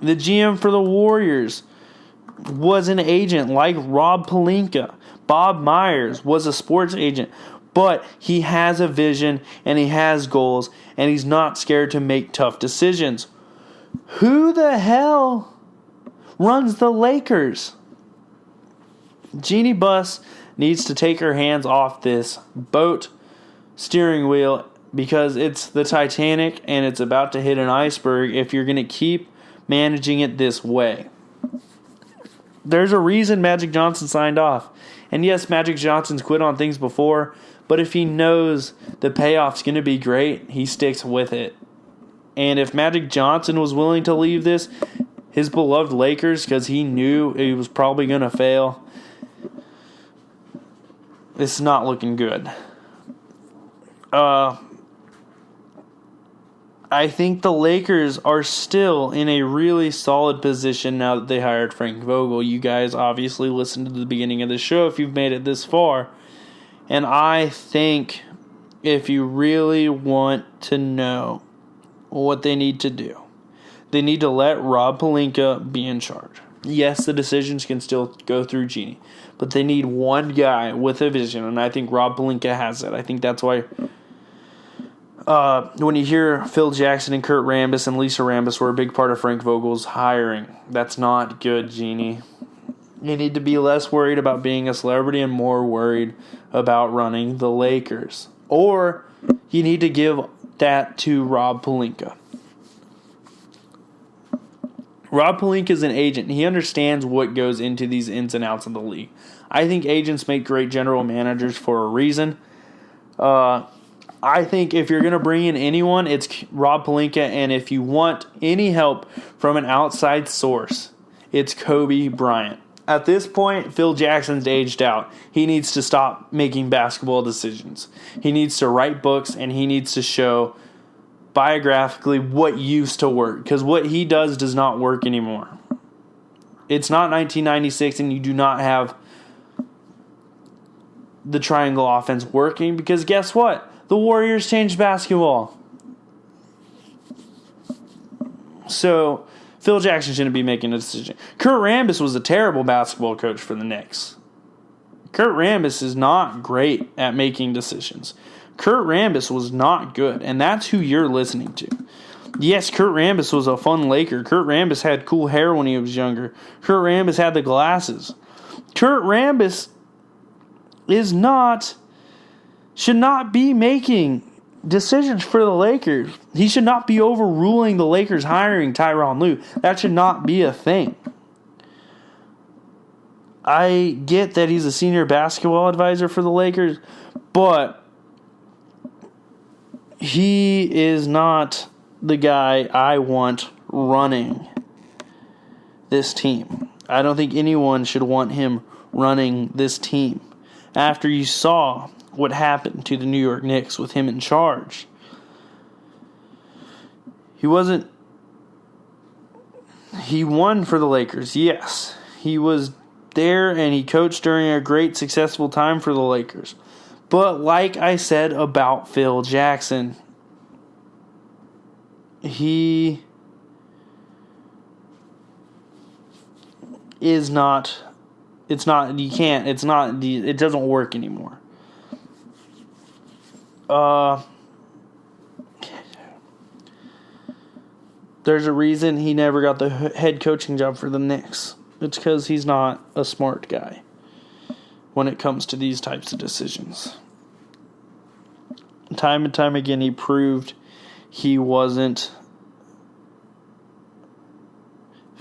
The GM for the Warriors was an agent like Rob Pelinka. Bob Myers was a sports agent. But he has a vision and he has goals and he's not scared to make tough decisions. Who the hell runs the Lakers? Jeannie Buss needs to take her hands off this boat steering wheel because it's the Titanic and it's about to hit an iceberg if you're going to keep managing it this way. There's a reason Magic Johnson signed off. And yes, Magic Johnson's quit on things before, but if he knows the payoff's going to be great, he sticks with it. And if Magic Johnson was willing to leave his beloved Lakers, because he knew he was probably going to fail, it's not looking good. I think the Lakers are still in a really solid position now that they hired Frank Vogel. You guys obviously listened to the beginning of the show if you've made it this far. And I think if you really want to know what they need to do, they need to let Rob Pelinka be in charge. Yes, the decisions can still go through Jeannie, but they need one guy with a vision, and I think Rob Pelinka has it. I think that's why when you hear Phil Jackson and Kurt Rambis and Lisa Rambis were a big part of Frank Vogel's hiring, that's not good, Jeannie. You need to be less worried about being a celebrity and more worried about running the Lakers. Or you need to give that to Rob Pelinka. Rob Pelinka is an agent. He understands what goes into these ins and outs of the league. I think agents make great general managers for a reason. I think if you're going to bring in anyone, it's Rob Pelinka. And if you want any help from an outside source, it's Kobe Bryant. At this point, Phil Jackson's aged out. He needs to stop making basketball decisions. He needs to write books, and he needs to show biographically what used to work. Because what he does not work anymore. It's not 1996, and you do not have the triangle offense working. Because guess what? The Warriors changed basketball. So Phil Jackson shouldn't be making a decision. Kurt Rambis was a terrible basketball coach for the Knicks. Kurt Rambis is not great at making decisions. Kurt Rambis was not good, and that's who you're listening to. Yes, Kurt Rambis was a fun Laker. Kurt Rambis had cool hair when he was younger. Kurt Rambis had the glasses. Kurt Rambis should not be making decisions for the Lakers. He should not be overruling the Lakers hiring Tyronn Lue. That should not be a thing. I get that he's a senior basketball advisor for the Lakers, but he is not the guy I want running this team. I don't think anyone should want him running this team. After you saw what happened to the New York Knicks with him in charge. He won for the Lakers, yes. He was there and he coached during a great successful time for the Lakers. But like I said about Phil Jackson, he is not, it doesn't work anymore. There's a reason he never got the head coaching job for the Knicks. It's because he's not a smart guy when it comes to these types of decisions. Time and time again, he proved he wasn't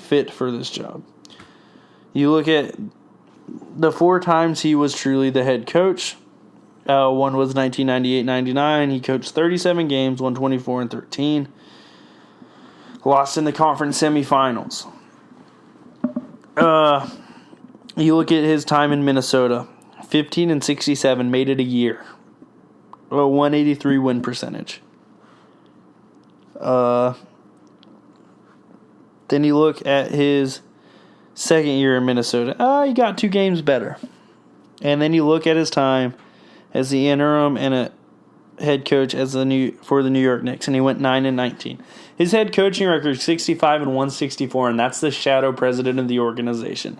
fit for this job. You look at the 4 times he was truly the head coach. One was 1998-99. He coached 37 games, won 24-13. Lost in the conference semifinals. You look at his time in Minnesota. 15-67, made it a year. A 183 win percentage. Then you look at his second year in Minnesota. He got 2 games better. And then you look at his time as the interim and a head coach for the New York Knicks, and he went 9-19. His head coaching record is 65-164, and that's the shadow president of the organization.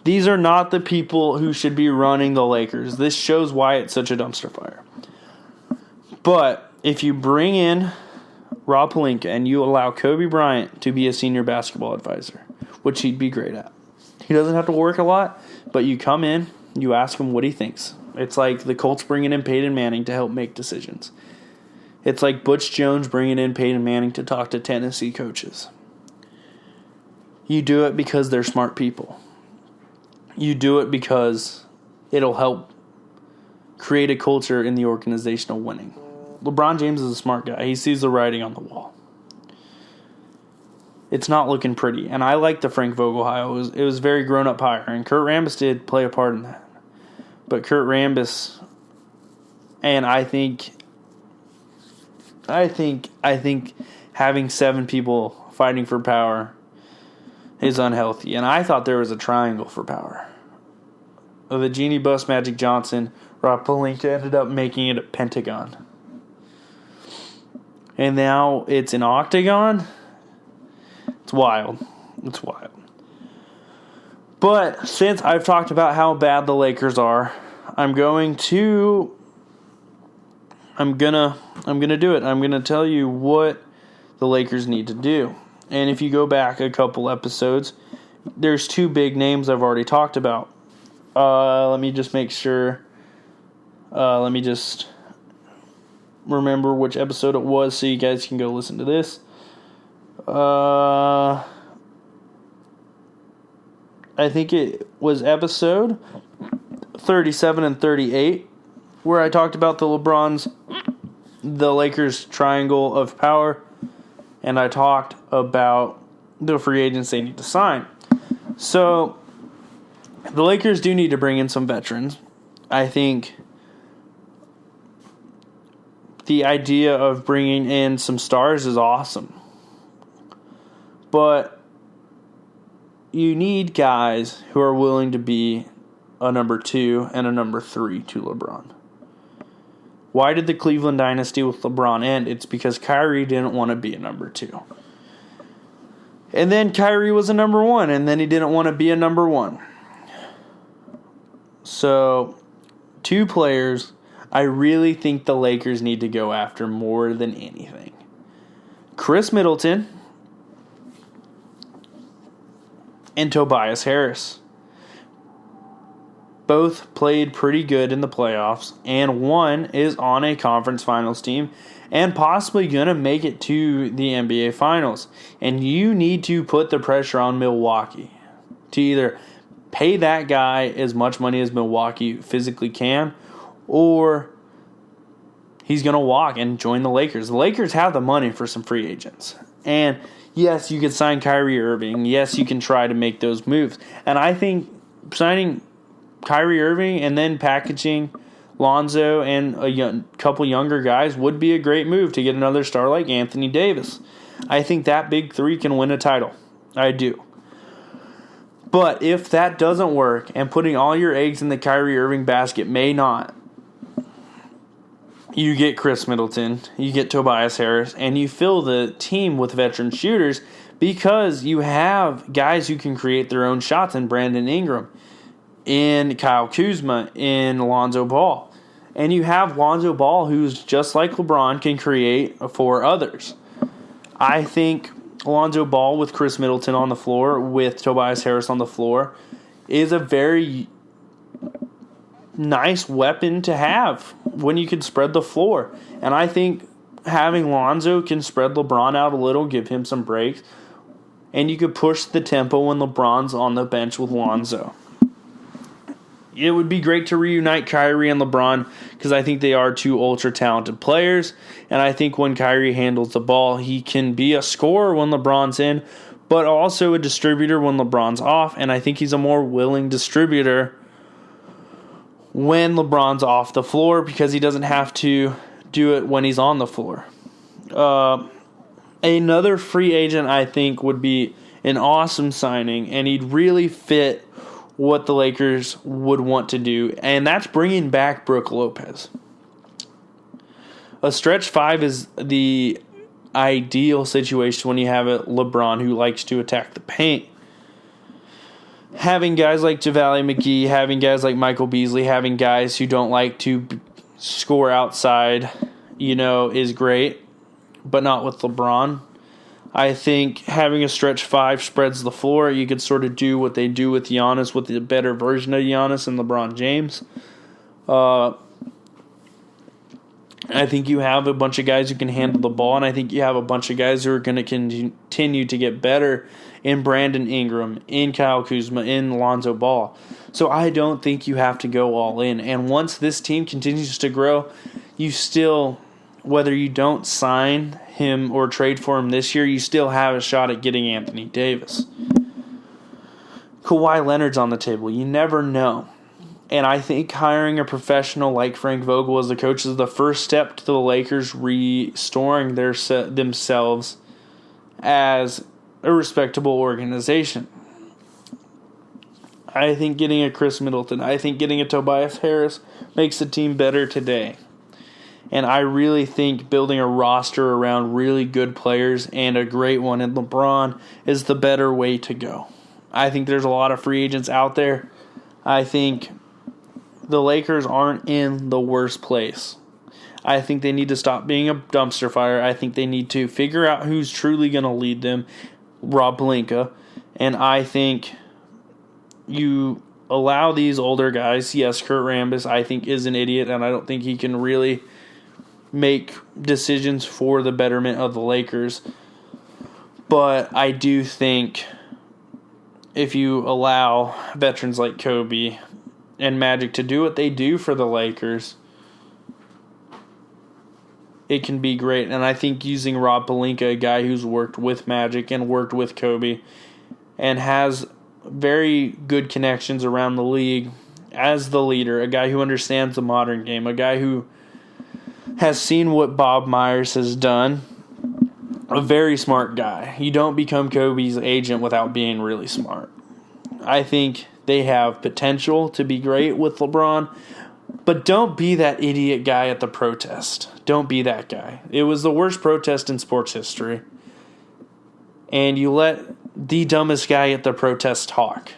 These are not the people who should be running the Lakers. This shows why it's such a dumpster fire. But if you bring in Rob Pelinka and you allow Kobe Bryant to be a senior basketball advisor, which he'd be great at. He doesn't have to work a lot, but you come in, you ask him what he thinks. It's like the Colts bringing in Peyton Manning to help make decisions. It's like Butch Jones bringing in Peyton Manning to talk to Tennessee coaches. You do it because they're smart people. You do it because it'll help create a culture in the organization of winning. LeBron James is a smart guy. He sees the writing on the wall. It's not looking pretty. And I like the Frank Vogel hire. It was very grown-up hire. And Kurt Rambis did play a part in that. But Kurt Rambis, and I think having 7 people fighting for power is unhealthy. And I thought there was a triangle for power. The Genie Bus, Magic Johnson, Rob Pelinka ended up making it a pentagon. And now it's an octagon. It's wild. It's wild. But since I've talked about how bad the Lakers are, I'm gonna do it. I'm gonna tell you what the Lakers need to do. And if you go back a couple episodes, there's 2 big names I've already talked about. Let me just make sure. Let me just remember which episode it was so you guys can go listen to this. I think it was episode 37 and 38 where I talked about the Lakers triangle of power, and I talked about the free agents they need to sign. So the Lakers do need to bring in some veterans. I think the idea of bringing in some stars is awesome. But you need guys who are willing to be a number 2 and a number 3 to LeBron. Why did the Cleveland dynasty with LeBron end? It's because Kyrie didn't want to be a number 2. And then Kyrie was a number 1, and then he didn't want to be a number 1. So, 2 players I really think the Lakers need to go after more than anything. Chris Middleton and Tobias Harris. Both played pretty good in the playoffs, and one is on a conference finals team and possibly going to make it to the NBA finals. And you need to put the pressure on Milwaukee to either pay that guy as much money as Milwaukee physically can, or he's going to walk and join the Lakers. The Lakers have the money for some free agents. And yes, you can sign Kyrie Irving. Yes, you can try to make those moves. And I think signing Kyrie Irving and then packaging Lonzo and a couple younger guys would be a great move to get another star like Anthony Davis. I think that big 3 can win a title. I do. But if that doesn't work and putting all your eggs in the Kyrie Irving basket may not, you get Chris Middleton, you get Tobias Harris, and you fill the team with veteran shooters because you have guys who can create their own shots in Brandon Ingram, in Kyle Kuzma, in Lonzo Ball. And you have Lonzo Ball, who's just like LeBron, can create for others. I think Lonzo Ball with Chris Middleton on the floor, with Tobias Harris on the floor, is a very nice weapon to have when you can spread the floor. And I think having Lonzo can spread LeBron out a little, give him some breaks, and you could push the tempo when LeBron's on the bench with Lonzo. It would be great to reunite Kyrie and LeBron because I think they are two ultra-talented players, and I think when Kyrie handles the ball, he can be a scorer when LeBron's in, but also a distributor when LeBron's off, and I think he's a more willing distributor when LeBron's off the floor because he doesn't have to do it when he's on the floor. Another free agent I think would be an awesome signing, and he'd really fit what the Lakers would want to do, and that's bringing back Brook Lopez. A stretch five is the ideal situation when you have a LeBron who likes to attack the paint. Having guys like JaVale McGee, having guys like Michael Beasley, having guys who don't like to score outside, is great, but not with LeBron. I think having a stretch five spreads the floor. You could sort of do what they do with Giannis with the better version of Giannis and LeBron James. I think you have a bunch of guys who can handle the ball, and I think you have a bunch of guys who are going to continue to get better in Brandon Ingram, in Kyle Kuzma, in Lonzo Ball. So I don't think you have to go all in. And once this team continues to grow, you still, whether you don't sign him or trade for him this year, you still have a shot at getting Anthony Davis. Kawhi Leonard's on the table. You never know. And I think hiring a professional like Frank Vogel as the coach is the first step to the Lakers restoring themselves as a respectable organization. I think getting a Chris Middleton, I think getting a Tobias Harris makes the team better today. And I really think building a roster around really good players and a great one in LeBron is the better way to go. I think there's a lot of free agents out there. I think the Lakers aren't in the worst place. I think they need to stop being a dumpster fire. I think they need to figure out who's truly going to lead them, Rob Pelinka. And I think you allow these older guys. Yes, Kurt Rambis, I think, is an idiot, and I don't think he can really make decisions for the betterment of the Lakers. But I do think if you allow veterans like Kobe and Magic to do what they do for the Lakers, it can be great. And I think using Rob Pelinka, a guy who's worked with Magic and worked with Kobe and has very good connections around the league as the leader, a guy who understands the modern game, a guy who has seen what Bob Myers has done, a very smart guy. You don't become Kobe's agent without being really smart. I think they have potential to be great with LeBron, but don't be that idiot guy at the protest. Don't be that guy. It was the worst protest in sports history. And you let the dumbest guy at the protest talk.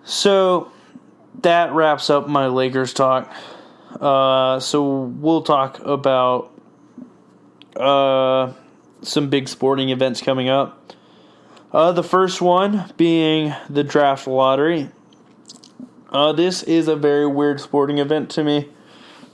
So that wraps up my Lakers talk. So we'll talk about some big sporting events coming up. The first one being the draft lottery. This is a very weird sporting event to me,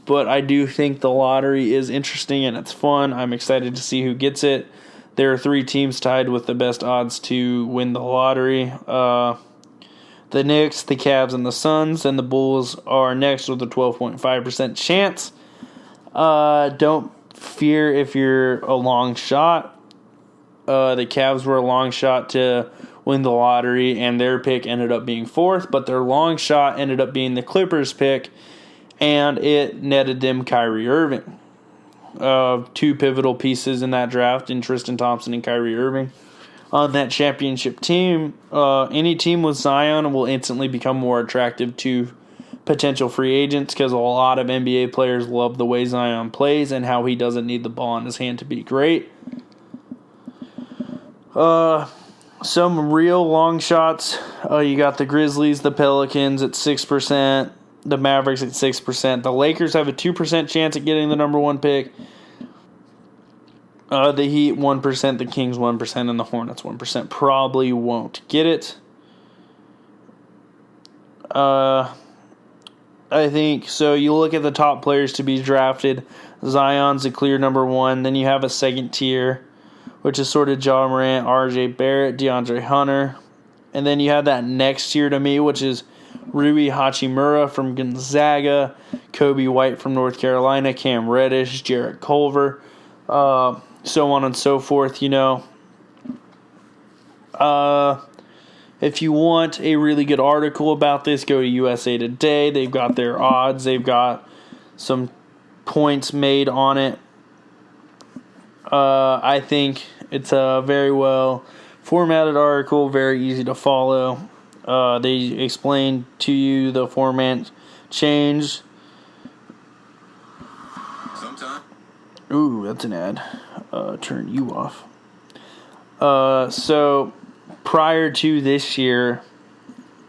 but I do think the lottery is interesting and it's fun. I'm excited to see who gets it. There are 3 teams tied with the best odds to win the lottery. The Knicks, the Cavs, and the Suns, and the Bulls are next with a 12.5% chance. Don't fear if you're a long shot. The Cavs were a long shot to win the lottery, and their pick ended up being 4th, but their long shot ended up being the Clippers pick, and it netted them Kyrie Irving. 2 pivotal pieces in that draft in Tristan Thompson and Kyrie Irving. On that championship team, any team with Zion will instantly become more attractive to potential free agents because a lot of NBA players love the way Zion plays and how he doesn't need the ball in his hand to be great. Some real long shots. You got the Grizzlies, the Pelicans at 6%, the Mavericks at 6%. The Lakers have a 2% chance at getting the number 1 pick. The Heat 1%, the Kings 1%, and the Hornets 1% probably won't get it. I think so. You look at the top players to be drafted. Zion's a clear number 1. Then you have a second tier which is sort of Ja Morant, R.J. Barrett, DeAndre Hunter. And then you have that next tier to me, which is Rui Hachimura from Gonzaga, Kobe White from North Carolina, Cam Reddish, Jarrett Culver, so on and so forth, If you want a really good article about this, go to USA Today. They've got their odds. They've got some points made on it. I think it's a very well formatted article, very easy to follow. They explain to you the format change. Sometimes. Ooh, that's an ad. Turn you off. So prior to this year,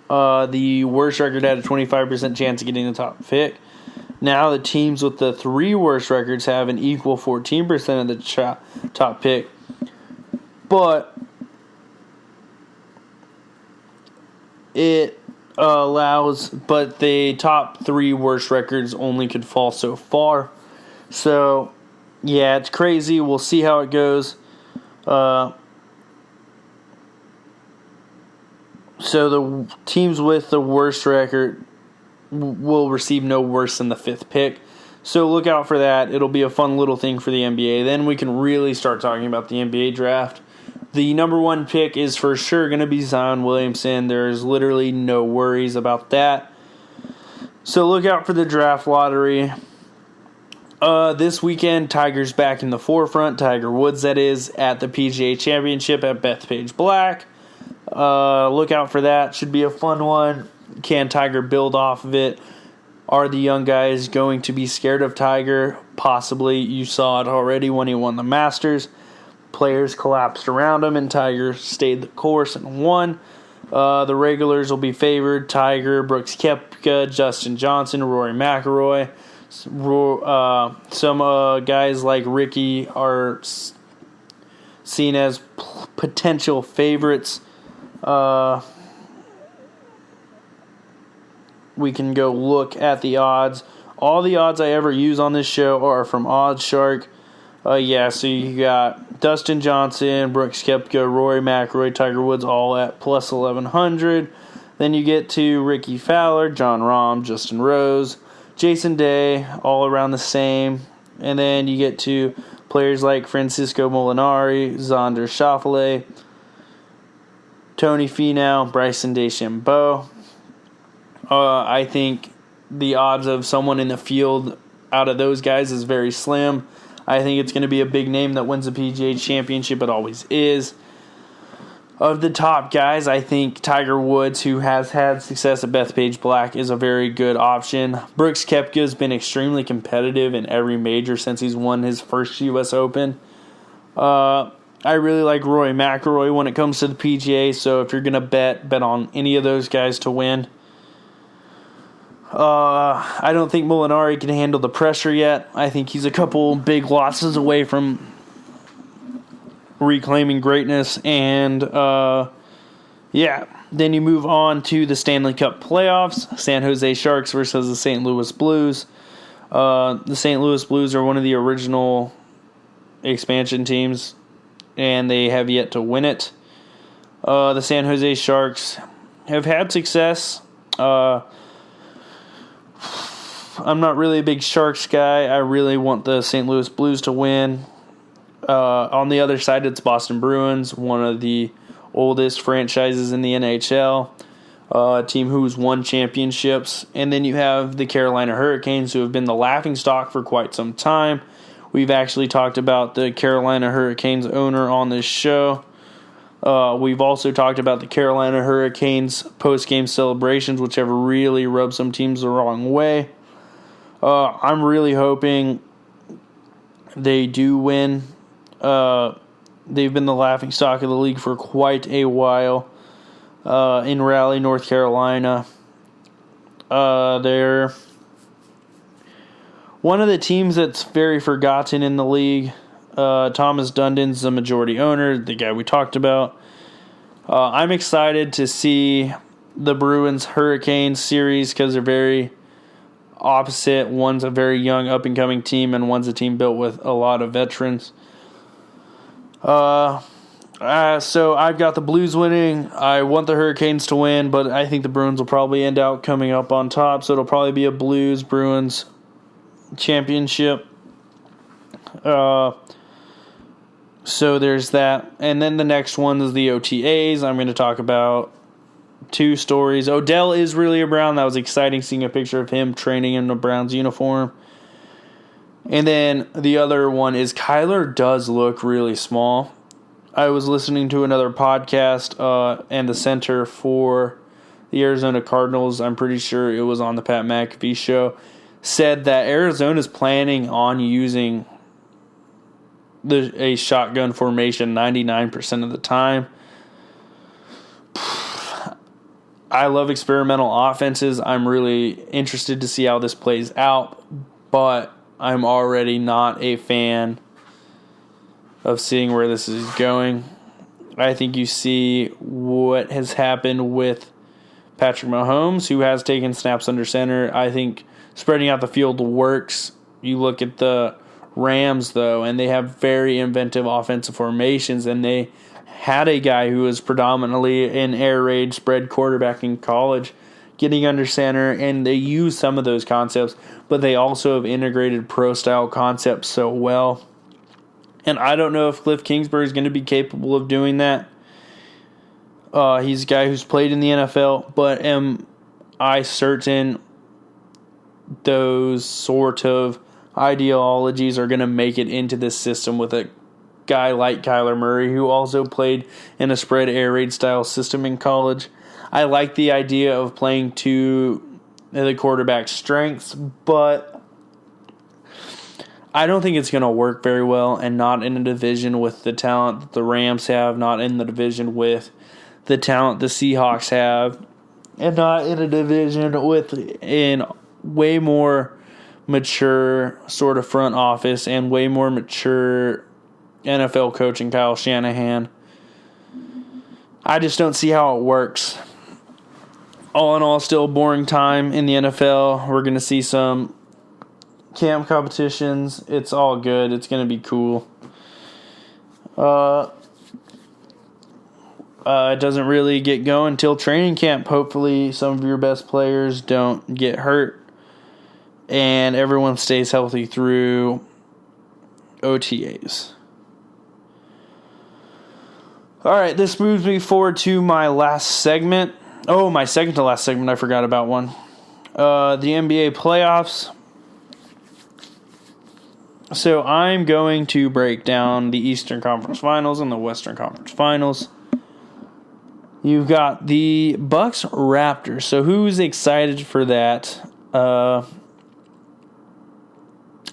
the worst record had a 25% chance of getting the top pick. Now the teams with the 3 worst records have an equal 14% of the top pick. But it allows, but the top 3 worst records only could fall so far. So, yeah, it's crazy. We'll see how it goes. So the teams with the worst record will receive no worse than the 5th pick. So look out for that. It'll be a fun little thing for the NBA. Then we can really start talking about the NBA draft. The number 1 pick is for sure going to be Zion Williamson. There's literally no worries about that. So look out for the draft lottery. This weekend, Tiger's back in the forefront. Tiger Woods, that is, at the PGA Championship at Bethpage Black. Look out for that. Should be a fun one. Can Tiger build off of it? Are the young guys going to be scared of Tiger? Possibly. You saw it already when he won the Masters. Players collapsed around him, and Tiger stayed the course and won. The regulars will be favored. Tiger, Brooks Koepka, Justin Johnson, Rory McIlroy. Some guys like Ricky are seen as potential favorites. We can go look at the odds. All the odds I ever use on this show are from OddsShark. So you got Dustin Johnson, Brooks Koepka, Rory McIlroy, Tiger Woods all at plus 1,100. Then you get to Ricky Fowler, John Rahm, Justin Rose, Jason Day, all around the same. And then you get to players like Francisco Molinari, Xander Schauffele, Tony Finau, Bryson DeChambeau. I think the odds of someone in the field out of those guys is very slim. I think it's going to be a big name that wins the PGA Championship. It always is. Of the top guys, I think Tiger Woods, who has had success at Bethpage Black, is a very good option. Brooks Koepka has been extremely competitive in every major since he's won his first U.S. Open. I really like Rory McIlroy when it comes to the PGA, so if you're going to bet on any of those guys to win. I don't think Molinari can handle the pressure yet. I think he's a couple big losses away from reclaiming greatness. And, then you move on to the Stanley Cup playoffs. San Jose Sharks versus the St. Louis Blues. The St. Louis Blues are one of the original expansion teams, and they have yet to win it. The San Jose Sharks have had success. I'm not really a big Sharks guy. I really want the St. Louis Blues to win. On the other side, it's Boston Bruins, one of the oldest franchises in the NHL, a team who's won championships. And then you have the Carolina Hurricanes, who have been the laughingstock for quite some time. We've actually talked about the Carolina Hurricanes owner on this show. We've also talked about the Carolina Hurricanes post-game celebrations, which have really rubbed some teams the wrong way. I'm really hoping they do win. They've been the laughingstock of the league for quite a while in Raleigh, North Carolina. They're one of the teams that's very forgotten in the league. Thomas Dundon's the majority owner, the guy we talked about. I'm excited to see the Bruins-Hurricanes series because they're very opposite. One's a very young, up-and-coming team, and one's a team built with a lot of veterans. So I've got the Blues winning. I want the Hurricanes to win, but I think the Bruins will probably end out coming up on top. So it'll probably be a Blues-Bruins championship. So there's that. And then the next one is the OTAs. I'm going to talk about two stories. Odell is really a Brown. That was exciting seeing a picture of him training in a Browns uniform. And then the other one is Kyler does look really small. I was listening to another podcast, and the center for the Arizona Cardinals, I'm pretty sure it was on the Pat McAfee show, said that Arizona's planning on using a shotgun formation 99% of the time. I love experimental offenses. I'm really interested to see how this plays out, but I'm already not a fan of seeing where this is going. I think you see what has happened with Patrick Mahomes, who has taken snaps under center. I think spreading out the field works. You look at the Rams, though, and they have very inventive offensive formations, and they had a guy who was predominantly an air raid spread quarterback in college getting under center, and they use some of those concepts, but they also have integrated pro-style concepts so well. And I don't know if Cliff Kingsbury is going to be capable of doing that. He's a guy who's played in the NFL, but am I certain those sort of ideologies are going to make it into this system with a guy like Kyler Murray, who also played in a spread air raid style system in college. I like the idea of playing to the quarterback's strengths, but I don't think it's going to work very well, and not in a division with the talent that the Rams have, not in the division with the talent the Seahawks have, and not in a division with an way more mature sort of front office and way more mature NFL coach in Kyle Shanahan. I just don't see how it works. All in all, still a boring time in the NFL. We're going to see some camp competitions. It's all good. It's going to be cool. It doesn't really get going until training camp. Hopefully some of your best players don't get hurt and everyone stays healthy through OTAs. All right, this moves me forward to my last segment. Oh, my second to last segment. I forgot about one. The NBA playoffs. So I'm going to break down the Eastern Conference Finals and the Western Conference Finals. You've got the Bucks Raptors. So who's excited for that?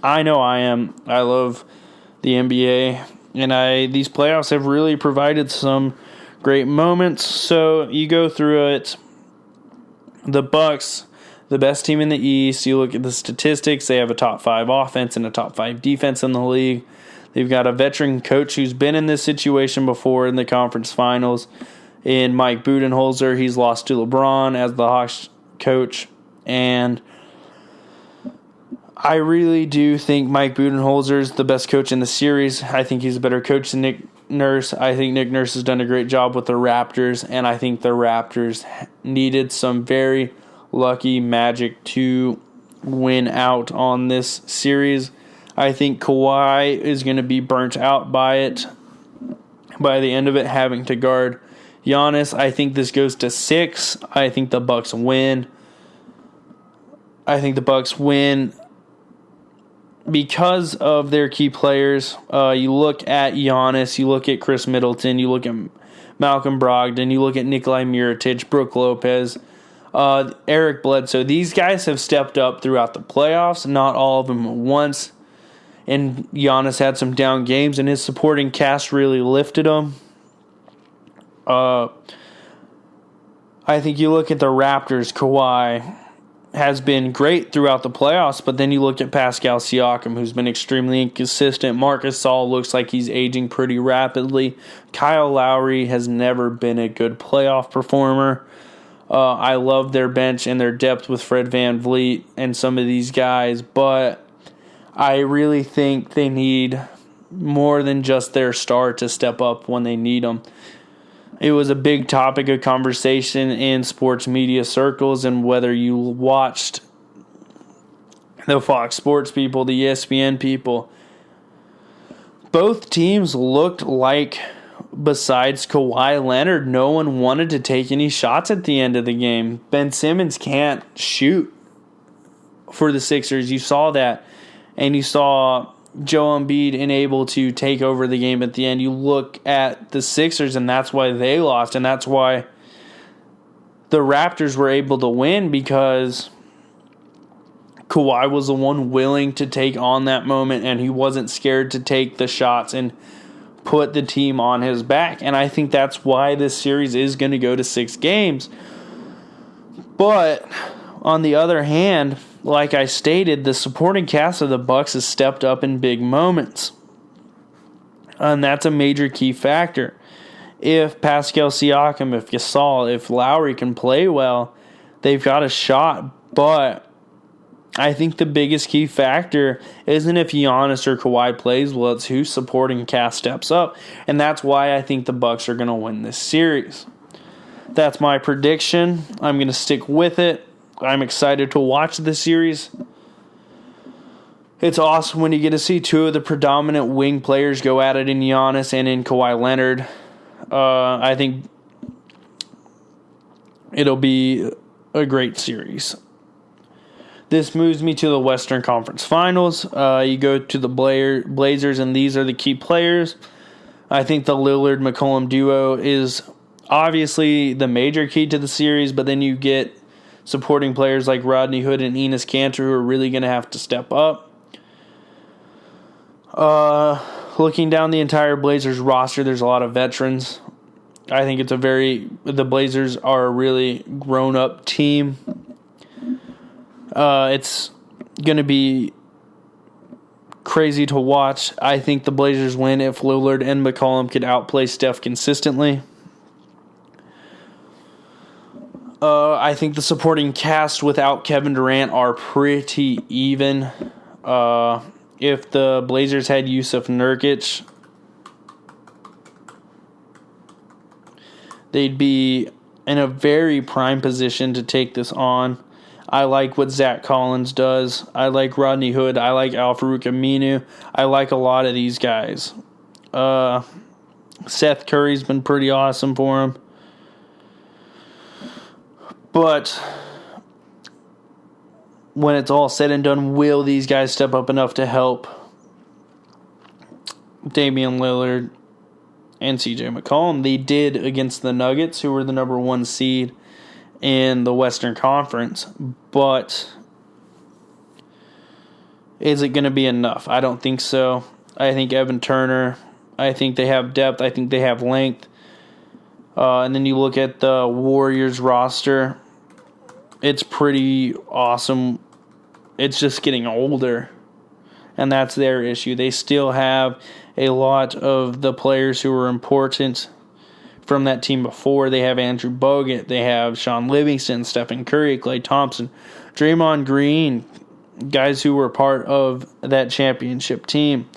I know I am. I love the NBA, and these playoffs have really provided some great moments. So you go through it. The Bucks, the best team in the East. You look at the statistics. They have a top 5 offense and a top 5 defense in the league. They've got a veteran coach who's been in this situation before in the conference finals. In Mike Budenholzer, he's lost to LeBron as the Hawks coach, and I really do think Mike Budenholzer is the best coach in the series. I think he's a better coach than Nick Nurse. I think Nick Nurse has done a great job with the Raptors, and I think the Raptors needed some very lucky magic to win out on this series. I think Kawhi is going to be burnt out by it, by the end of it, having to guard Giannis. I think this goes to 6. I think the Bucks win. I think the Bucks win because of their key players. You look at Giannis, you look at Chris Middleton, you look at Malcolm Brogdon, you look at Nikolai Mirotic, Brook Lopez, Eric Bledsoe. These guys have stepped up throughout the playoffs, not all of them at once. And Giannis had some down games, and his supporting cast really lifted him. I think you look at the Raptors, Kawhi has been great throughout the playoffs, but then you look at Pascal Siakam, who's been extremely inconsistent. Marcus Gasol looks like he's aging pretty rapidly. Kyle Lowry has never been a good playoff performer. I love their bench and their depth with Fred VanVleet and some of these guys, but I really think they need more than just their star to step up when they need them. It was a big topic of conversation in sports media circles, and whether you watched the Fox Sports people, the ESPN people, both teams looked like, besides Kawhi Leonard, no one wanted to take any shots at the end of the game. Ben Simmons can't shoot for the Sixers. You saw that, and you saw Joel Embiid unable to take over the game at the end. You look at the Sixers, and that's why they lost, and that's why the Raptors were able to win, because Kawhi was the one willing to take on that moment, and he wasn't scared to take the shots and put the team on his back. And I think that's why this series is going to go to 6 games. But on the other hand, like I stated, the supporting cast of the Bucks has stepped up in big moments. And that's a major key factor. If Pascal Siakam, if Gasol, if Lowry can play well, they've got a shot. But I think the biggest key factor isn't if Giannis or Kawhi plays well, it's who supporting cast steps up. And that's why I think the Bucks are going to win this series. That's my prediction. I'm going to stick with it. I'm excited to watch this series. It's awesome when you get to see two of the predominant wing players go at it in Giannis and in Kawhi Leonard. I think it'll be a great series. This moves me to the Western Conference Finals. You go to the Blazers, and these are the key players. I think the Lillard-McCollum duo is obviously the major key to the series, but then you get supporting players like Rodney Hood and Enes Kanter who are really going to have to step up. Looking down the entire Blazers roster, there's a lot of veterans. I think the Blazers are a really grown-up team. It's going to be crazy to watch. I think the Blazers win if Lillard and McCollum could outplay Steph consistently. I think the supporting cast without Kevin Durant are pretty even. If the Blazers had Yusuf Nurkic, they'd be in a very prime position to take this on. I like what Zach Collins does. I like Rodney Hood. I like Al-Farouq Aminu. I like a lot of these guys. Seth Curry's been pretty awesome for him. But when it's all said and done, will these guys step up enough to help Damian Lillard and CJ McCollum? They did against the Nuggets, who were the number 1 seed in the Western Conference. But is it going to be enough? I don't think so. I think Evan Turner, I think they have depth. I think they have length. And then you look at the Warriors roster. It's pretty awesome. It's just getting older. And that's their issue. They still have a lot of the players who were important from that team before. They have Andrew Bogut. They have Sean Livingston, Stephen Curry, Klay Thompson, Draymond Green, guys who were part of that championship team.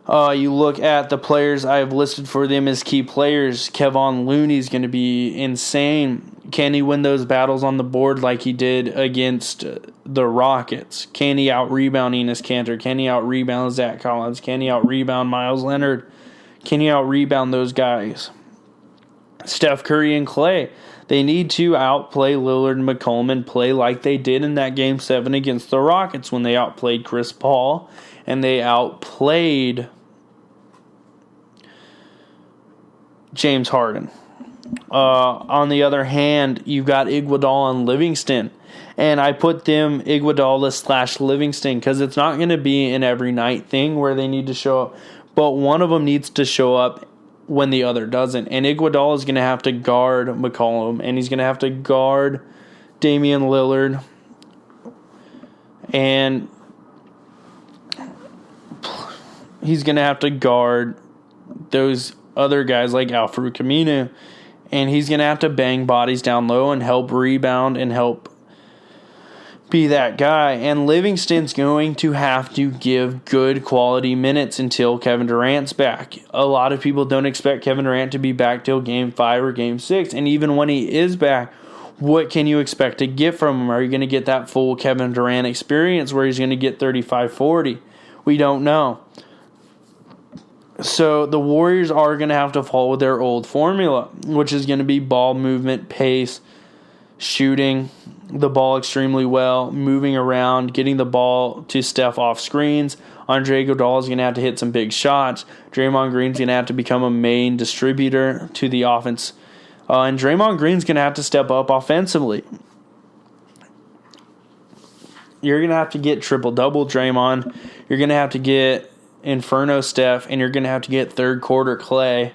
You look at the players I've listed for them as key players. Kevon Looney's going to be insane. Can he win those battles on the board like he did against the Rockets? Can he out-rebound Enes Kanter? Can he out-rebound Zach Collins? Can he out-rebound Miles Leonard? Can he out-rebound those guys? Steph Curry and Klay, they need to outplay Lillard and McCollum and play like they did in that Game 7 against the Rockets when they outplayed Chris Paul and they outplayed James Harden. On the other hand, you've got Iguodala and Livingston. And I put them Iguodala / Livingston because it's not going to be an every night thing where they need to show up. But one of them needs to show up when the other doesn't. And Iguodala is going to have to guard McCollum. And he's going to have to guard Damian Lillard. And he's going to have to guard those other guys like Al-Farouq Aminu. And he's going to have to bang bodies down low and help rebound and help be that guy. And Livingston's going to have to give good quality minutes until Kevin Durant's back. A lot of people don't expect Kevin Durant to be back till Game 5 or Game 6. And even when he is back, what can you expect to get from him? Are you going to get that full Kevin Durant experience where he's going to get 35-40? We don't know. So the Warriors are going to have to follow their old formula, which is going to be ball movement, pace, shooting the ball extremely well, moving around, getting the ball to Steph off screens. Andre Iguodala is going to have to hit some big shots. Draymond Green's going to have to become a main distributor to the offense. And Draymond Green's going to have to step up offensively. You're going to have to get triple-double Draymond. You're going to have to get Inferno Steph, and you're going to have to get third-quarter Clay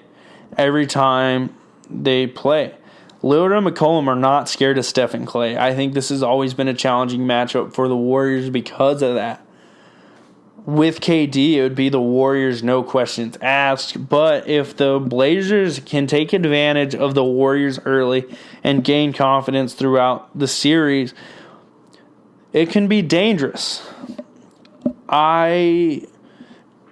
every time they play. Lillard and McCollum are not scared of Steph and Clay. I think this has always been a challenging matchup for the Warriors because of that. With KD, it would be the Warriors, no questions asked. But if the Blazers can take advantage of the Warriors early and gain confidence throughout the series, it can be dangerous. I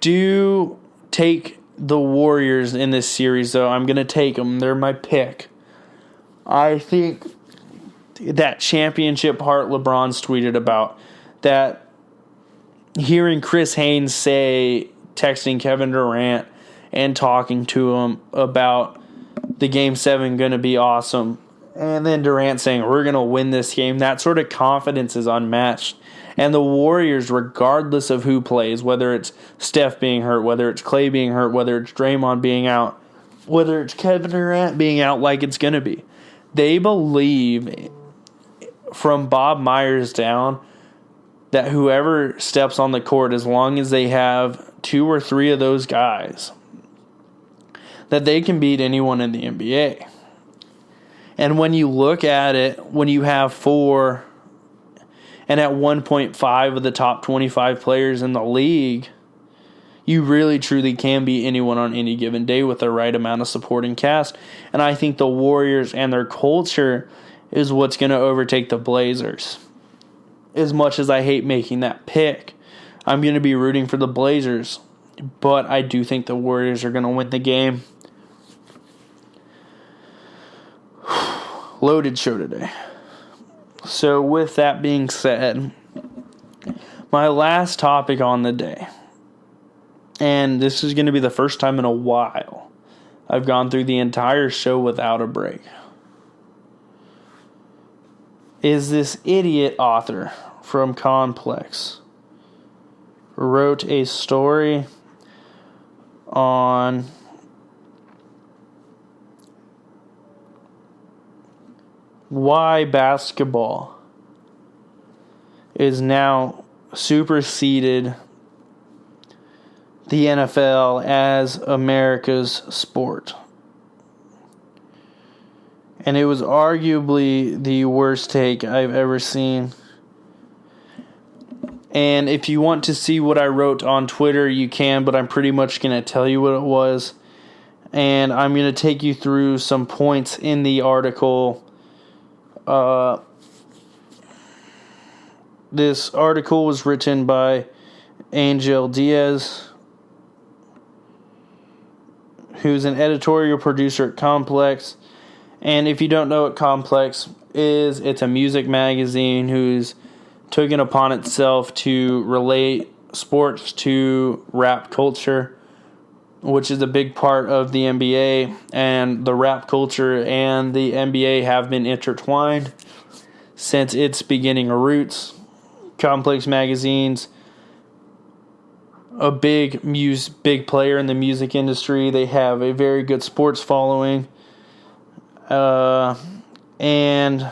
do take the Warriors in this series, though. I'm going to take them. They're my pick. I think that championship heart LeBron's tweeted about, that hearing Chris Haynes say, texting Kevin Durant and talking to him about the Game 7 going to be awesome, and then Durant saying, we're going to win this game, that sort of confidence is unmatched. And the Warriors, regardless of who plays, whether it's Steph being hurt, whether it's Clay being hurt, whether it's Draymond being out, whether it's Kevin Durant being out like it's going to be, they believe from Bob Myers down that whoever steps on the court, as long as they have 2 or 3 of those guys, that they can beat anyone in the NBA. And when you look at it, when you have 4 and at 1.5 of the top 25 players in the league, you really truly can beat anyone on any given day with the right amount of supporting cast. And I think the Warriors and their culture is what's going to overtake the Blazers. As much as I hate making that pick, I'm going to be rooting for the Blazers. But I do think the Warriors are going to win the game. Loaded show today. So with that being said, my last topic on the day, and this is going to be the first time in a while I've gone through the entire show without a break, is this idiot author from Complex wrote a story on why basketball is now superseded the NFL as America's sport. And it was arguably the worst take I've ever seen. And if you want to see what I wrote on Twitter, you can, but I'm pretty much going to tell you what it was. And I'm going to take you through some points in the article. This article was written by Angel Diaz, who's an editorial producer at Complex. And if you don't know what Complex is, it's a music magazine who's taken upon itself to relate sports to rap culture, which is a big part of the NBA. And the rap culture and the NBA have been intertwined since its beginning roots. Complex Magazine's a big player in the music industry. They have a very good sports following. And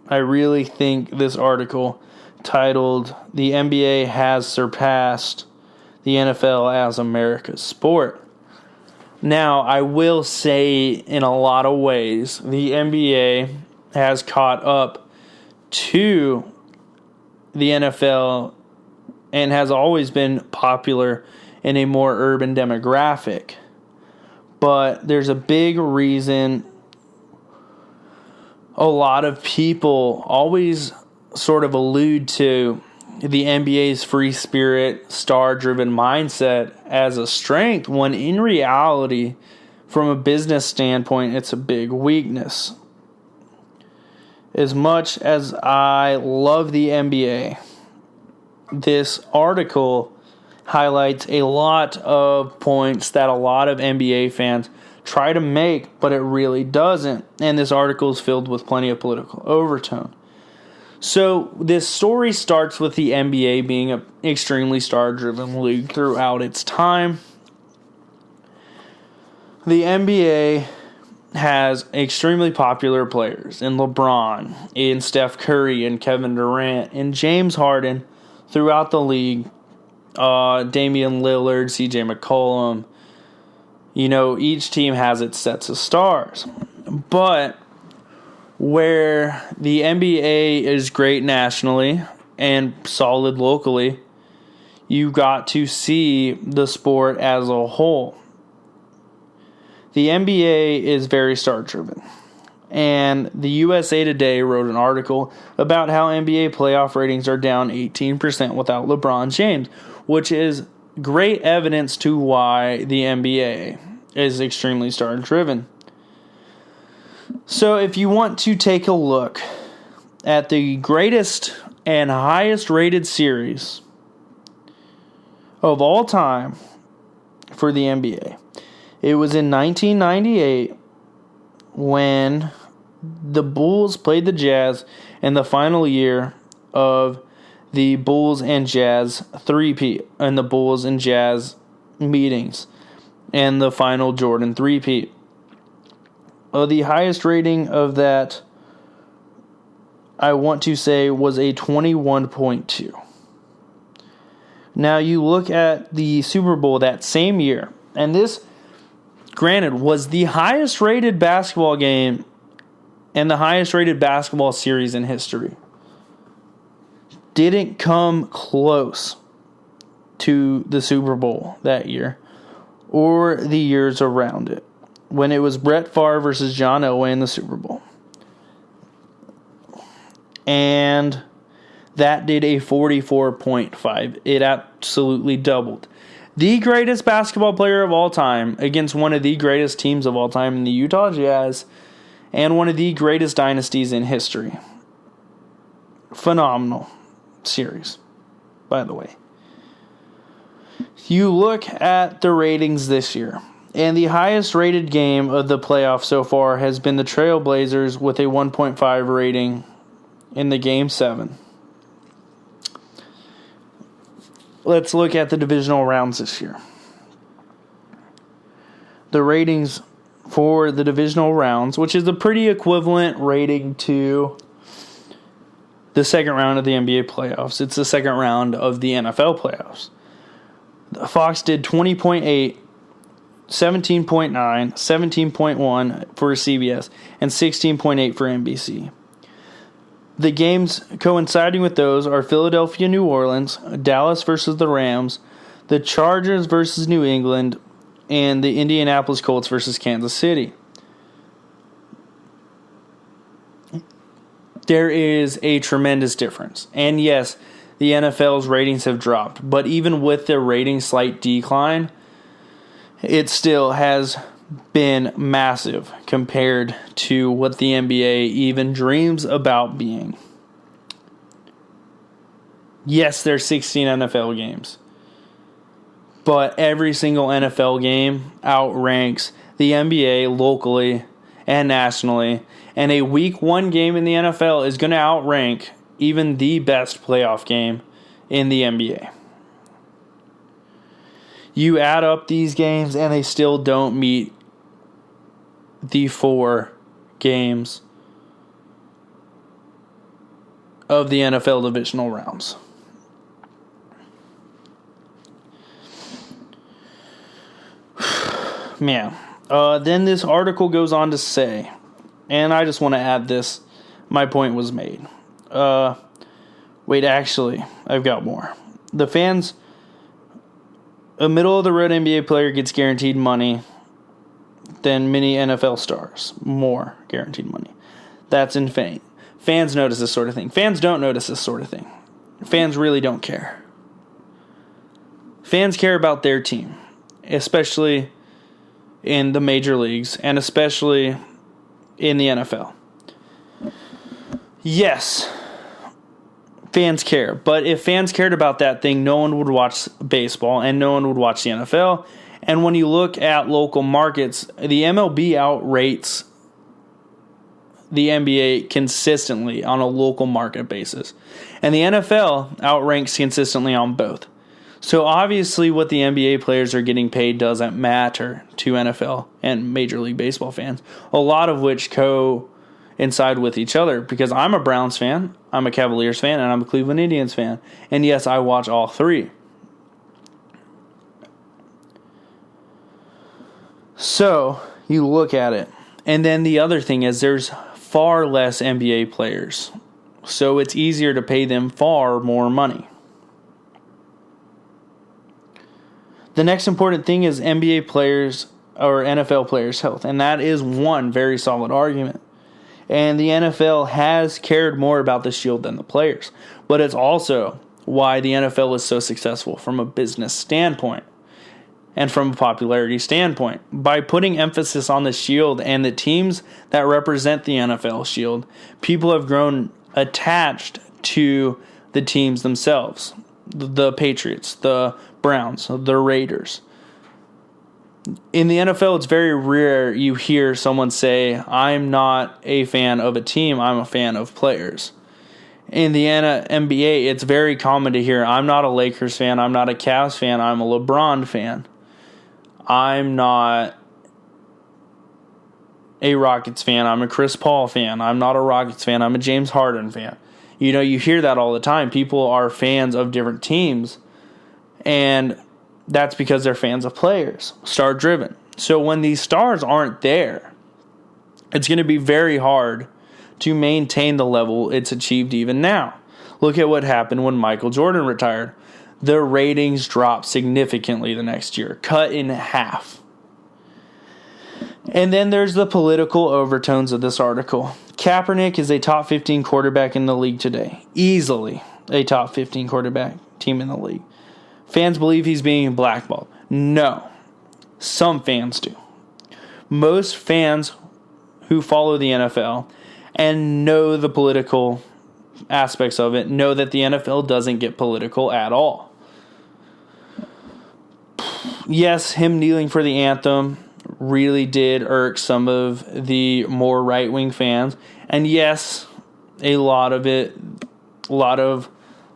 I really think this article titled "The NBA Has Surpassed the NFL as America's Sport." Now, I will say in a lot of ways, the NBA has caught up to the NFL and has always been popular in a more urban demographic. But there's a big reason a lot of people always sort of allude to the NBA's free spirit, star-driven mindset as a strength, when in reality, from a business standpoint, it's a big weakness. As much as I love the NBA, this article highlights a lot of points that a lot of NBA fans try to make, but it really doesn't. And this article is filled with plenty of political overtone. So this story starts with the NBA being an extremely star-driven league throughout its time. The NBA has extremely popular players in LeBron, in Steph Curry, and Kevin Durant, and James Harden throughout the league. Damian Lillard, CJ McCollum. Each team has its sets of stars. But where the NBA is great nationally and solid locally, you got to see the sport as a whole. The NBA is very star-driven. And the USA Today wrote an article about how NBA playoff ratings are down 18% without LeBron James, which is great evidence to why the NBA is extremely star-driven. So if you want to take a look at the greatest and highest rated series of all time for the NBA, it was in 1998 when the Bulls played the Jazz in the final year of the Bulls and Jazz three-peat and the Bulls and Jazz meetings and the final Jordan three-peat. The highest rating of that, I want to say, was a 21.2. Now you look at the Super Bowl that same year, and this, granted, was the highest rated basketball game and the highest rated basketball series in history. Didn't come close to the Super Bowl that year or the years around it, when it was Brett Favre versus John Elway in the Super Bowl. And that did a 44.5. It absolutely doubled. The greatest basketball player of all time against one of the greatest teams of all time in the Utah Jazz and one of the greatest dynasties in history. Phenomenal series, by the way. You look at the ratings this year, and the highest rated game of the playoffs so far has been the Trailblazers with a 1.5 rating in the Game 7. Let's look at the divisional rounds this year. The ratings for the divisional rounds, which is a pretty equivalent rating to the second round of the NBA playoffs. It's the second round of the NFL playoffs. Fox did 20.8, 17.9, 17.1 for CBS, and 16.8 for NBC. The games coinciding with those are Philadelphia, New Orleans, Dallas versus the Rams, the Chargers versus New England, and the Indianapolis Colts versus Kansas City. There is a tremendous difference. And yes, the NFL's ratings have dropped, but even with their rating slight decline, it still has been massive compared to what the NBA even dreams about being. Yes, there's 16 NFL games, but every single NFL game outranks the NBA locally and nationally, and a week 1 game in the NFL is going to outrank even the best playoff game in the NBA. You add up these games and they still don't meet the 4 games of the NFL divisional rounds. Man. Then this article goes on to say, and I just want to add this, my point was made. Wait, actually, I've got more. The fans, a middle-of-the-road NBA player gets guaranteed money than many NFL stars. More guaranteed money. That's insane. Fans notice this sort of thing. Fans don't notice this sort of thing. Fans really don't care. Fans care about their team, especially in the major leagues and especially in the NFL. Yes, fans care, but if fans cared about that thing, no one would watch baseball and no one would watch the NFL. And when you look at local markets, the MLB outrates the NBA consistently on a local market basis. And the NFL outranks consistently on both. So obviously what the NBA players are getting paid doesn't matter to NFL and Major League Baseball fans, a lot of which coincide with each other, because I'm a Browns fan, I'm a Cavaliers fan, and I'm a Cleveland Indians fan. And yes, I watch all three. So you look at it. And then the other thing is there's far less NBA players. So it's easier to pay them far more money. The next important thing is NBA players or NFL players' health, and that is one very solid argument. And the NFL has cared more about the Shield than the players, but it's also why the NFL is so successful from a business standpoint and from a popularity standpoint. By putting emphasis on the Shield and the teams that represent the NFL Shield, people have grown attached to the teams themselves. The Patriots, the Browns, the Raiders. In the NFL, it's very rare you hear someone say, I'm not a fan of a team, I'm a fan of players. In the NBA, it's very common to hear, I'm not a Lakers fan, I'm not a Cavs fan, I'm a LeBron fan. I'm not a Rockets fan, I'm a Chris Paul fan. I'm not a Rockets fan, I'm a James Harden fan. You know, you hear that all the time. People are fans of different teams, and that's because they're fans of players, star-driven. So when these stars aren't there, it's going to be very hard to maintain the level it's achieved even now. Look at what happened when Michael Jordan retired. The ratings dropped significantly the next year, cut in half. And then there's the political overtones of this article. Kaepernick is a top 15 quarterback in the league today. Easily a top 15 quarterback team in the league. Fans believe he's being blackballed. No. Some fans do. Most fans who follow the NFL and know the political aspects of it know that the NFL doesn't get political at all. Yes, him kneeling for the anthem really did irk some of the more right-wing fans. And yes, a lot of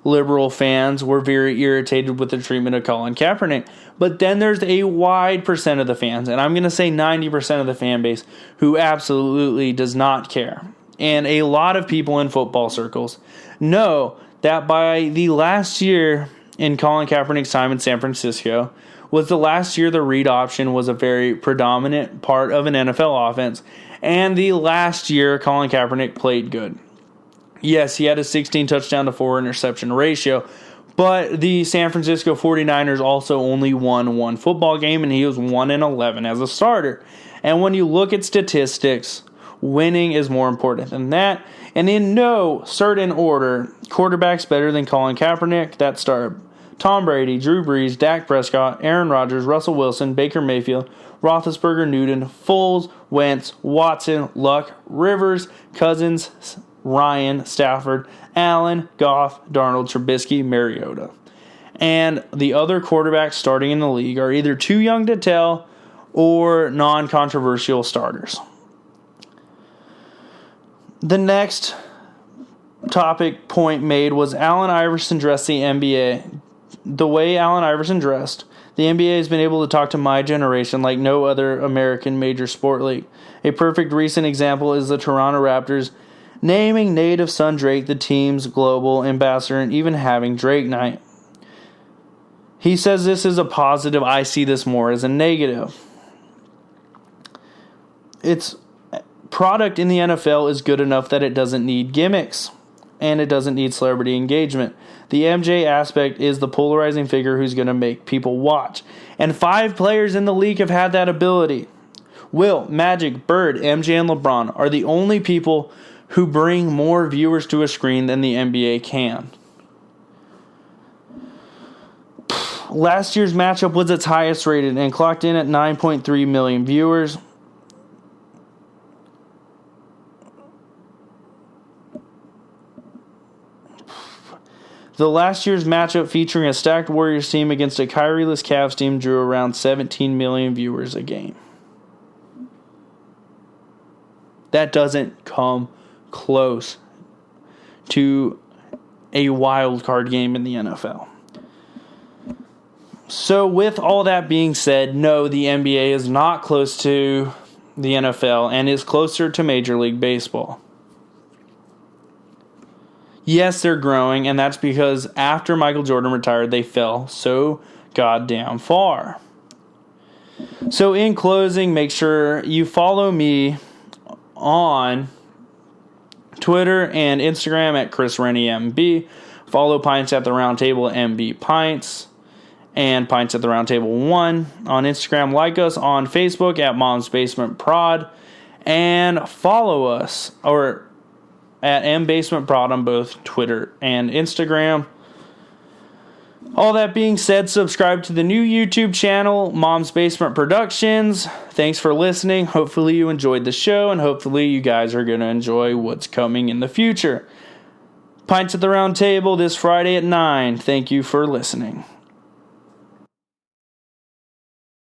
liberal fans were very irritated with the treatment of Colin Kaepernick. But then there's a wide percent of the fans, and I'm going to say 90% of the fan base, who absolutely does not care. And a lot of people in football circles know that by the last year in Colin Kaepernick's time in San Francisco was the last year the read option was a very predominant part of an NFL offense. And the last year Colin Kaepernick played good. Yes, he had a 16 touchdown to 4 interception ratio, but the San Francisco 49ers also only won one football game, and he was 1-11 as a starter. And when you look at statistics, winning is more important than that. And in no certain order, quarterbacks better than Colin Kaepernick, that started Tom Brady, Drew Brees, Dak Prescott, Aaron Rodgers, Russell Wilson, Baker Mayfield, Roethlisberger, Newton, Foles, Wentz, Watson, Luck, Rivers, Cousins, Ryan, Stafford, Allen, Goff, Darnold, Trubisky, Mariota. And the other quarterbacks starting in the league are either too young to tell or non-controversial starters. The next point made was Allen Iverson dressed the NBA. The way Allen Iverson dressed, the NBA has been able to talk to my generation like no other American major sport league. A perfect recent example is the Toronto Raptors naming native son Drake the team's global ambassador and even having Drake Night. He says this is a positive. I see this more as a negative. Its product in the NFL is good enough that it doesn't need gimmicks and it doesn't need celebrity engagement. The MJ aspect is the polarizing figure who's going to make people watch. And 5 players in the league have had that ability. Will, Magic, Bird, MJ, and LeBron are the only people who bring more viewers to a screen than the NBA can. Last year's matchup was its highest rated and clocked in at 9.3 million viewers. The last year's matchup featuring a stacked Warriors team against a Kyrie-less Cavs team drew around 17 million viewers a game. That doesn't come close to a wild card game in the NFL. So with all that being said, no, the NBA is not close to the NFL and is closer to Major League Baseball. Yes, they're growing, and that's because after Michael Jordan retired, they fell so goddamn far. So in closing, make sure you follow me on Twitter and Instagram at ChrisRenneMB. Follow Pints at the Round Table at MB Pints and Pints at the Round Table 1 on Instagram. Like us on Facebook at Mom's Basement Prod, and follow us at MBasementProd on both Twitter and Instagram. All that being said, subscribe to the new YouTube channel, Mom's Basement Productions. Thanks for listening. Hopefully you enjoyed the show, and hopefully you guys are going to enjoy what's coming in the future. Pints at the Round Table this Friday at 9. Thank you for listening.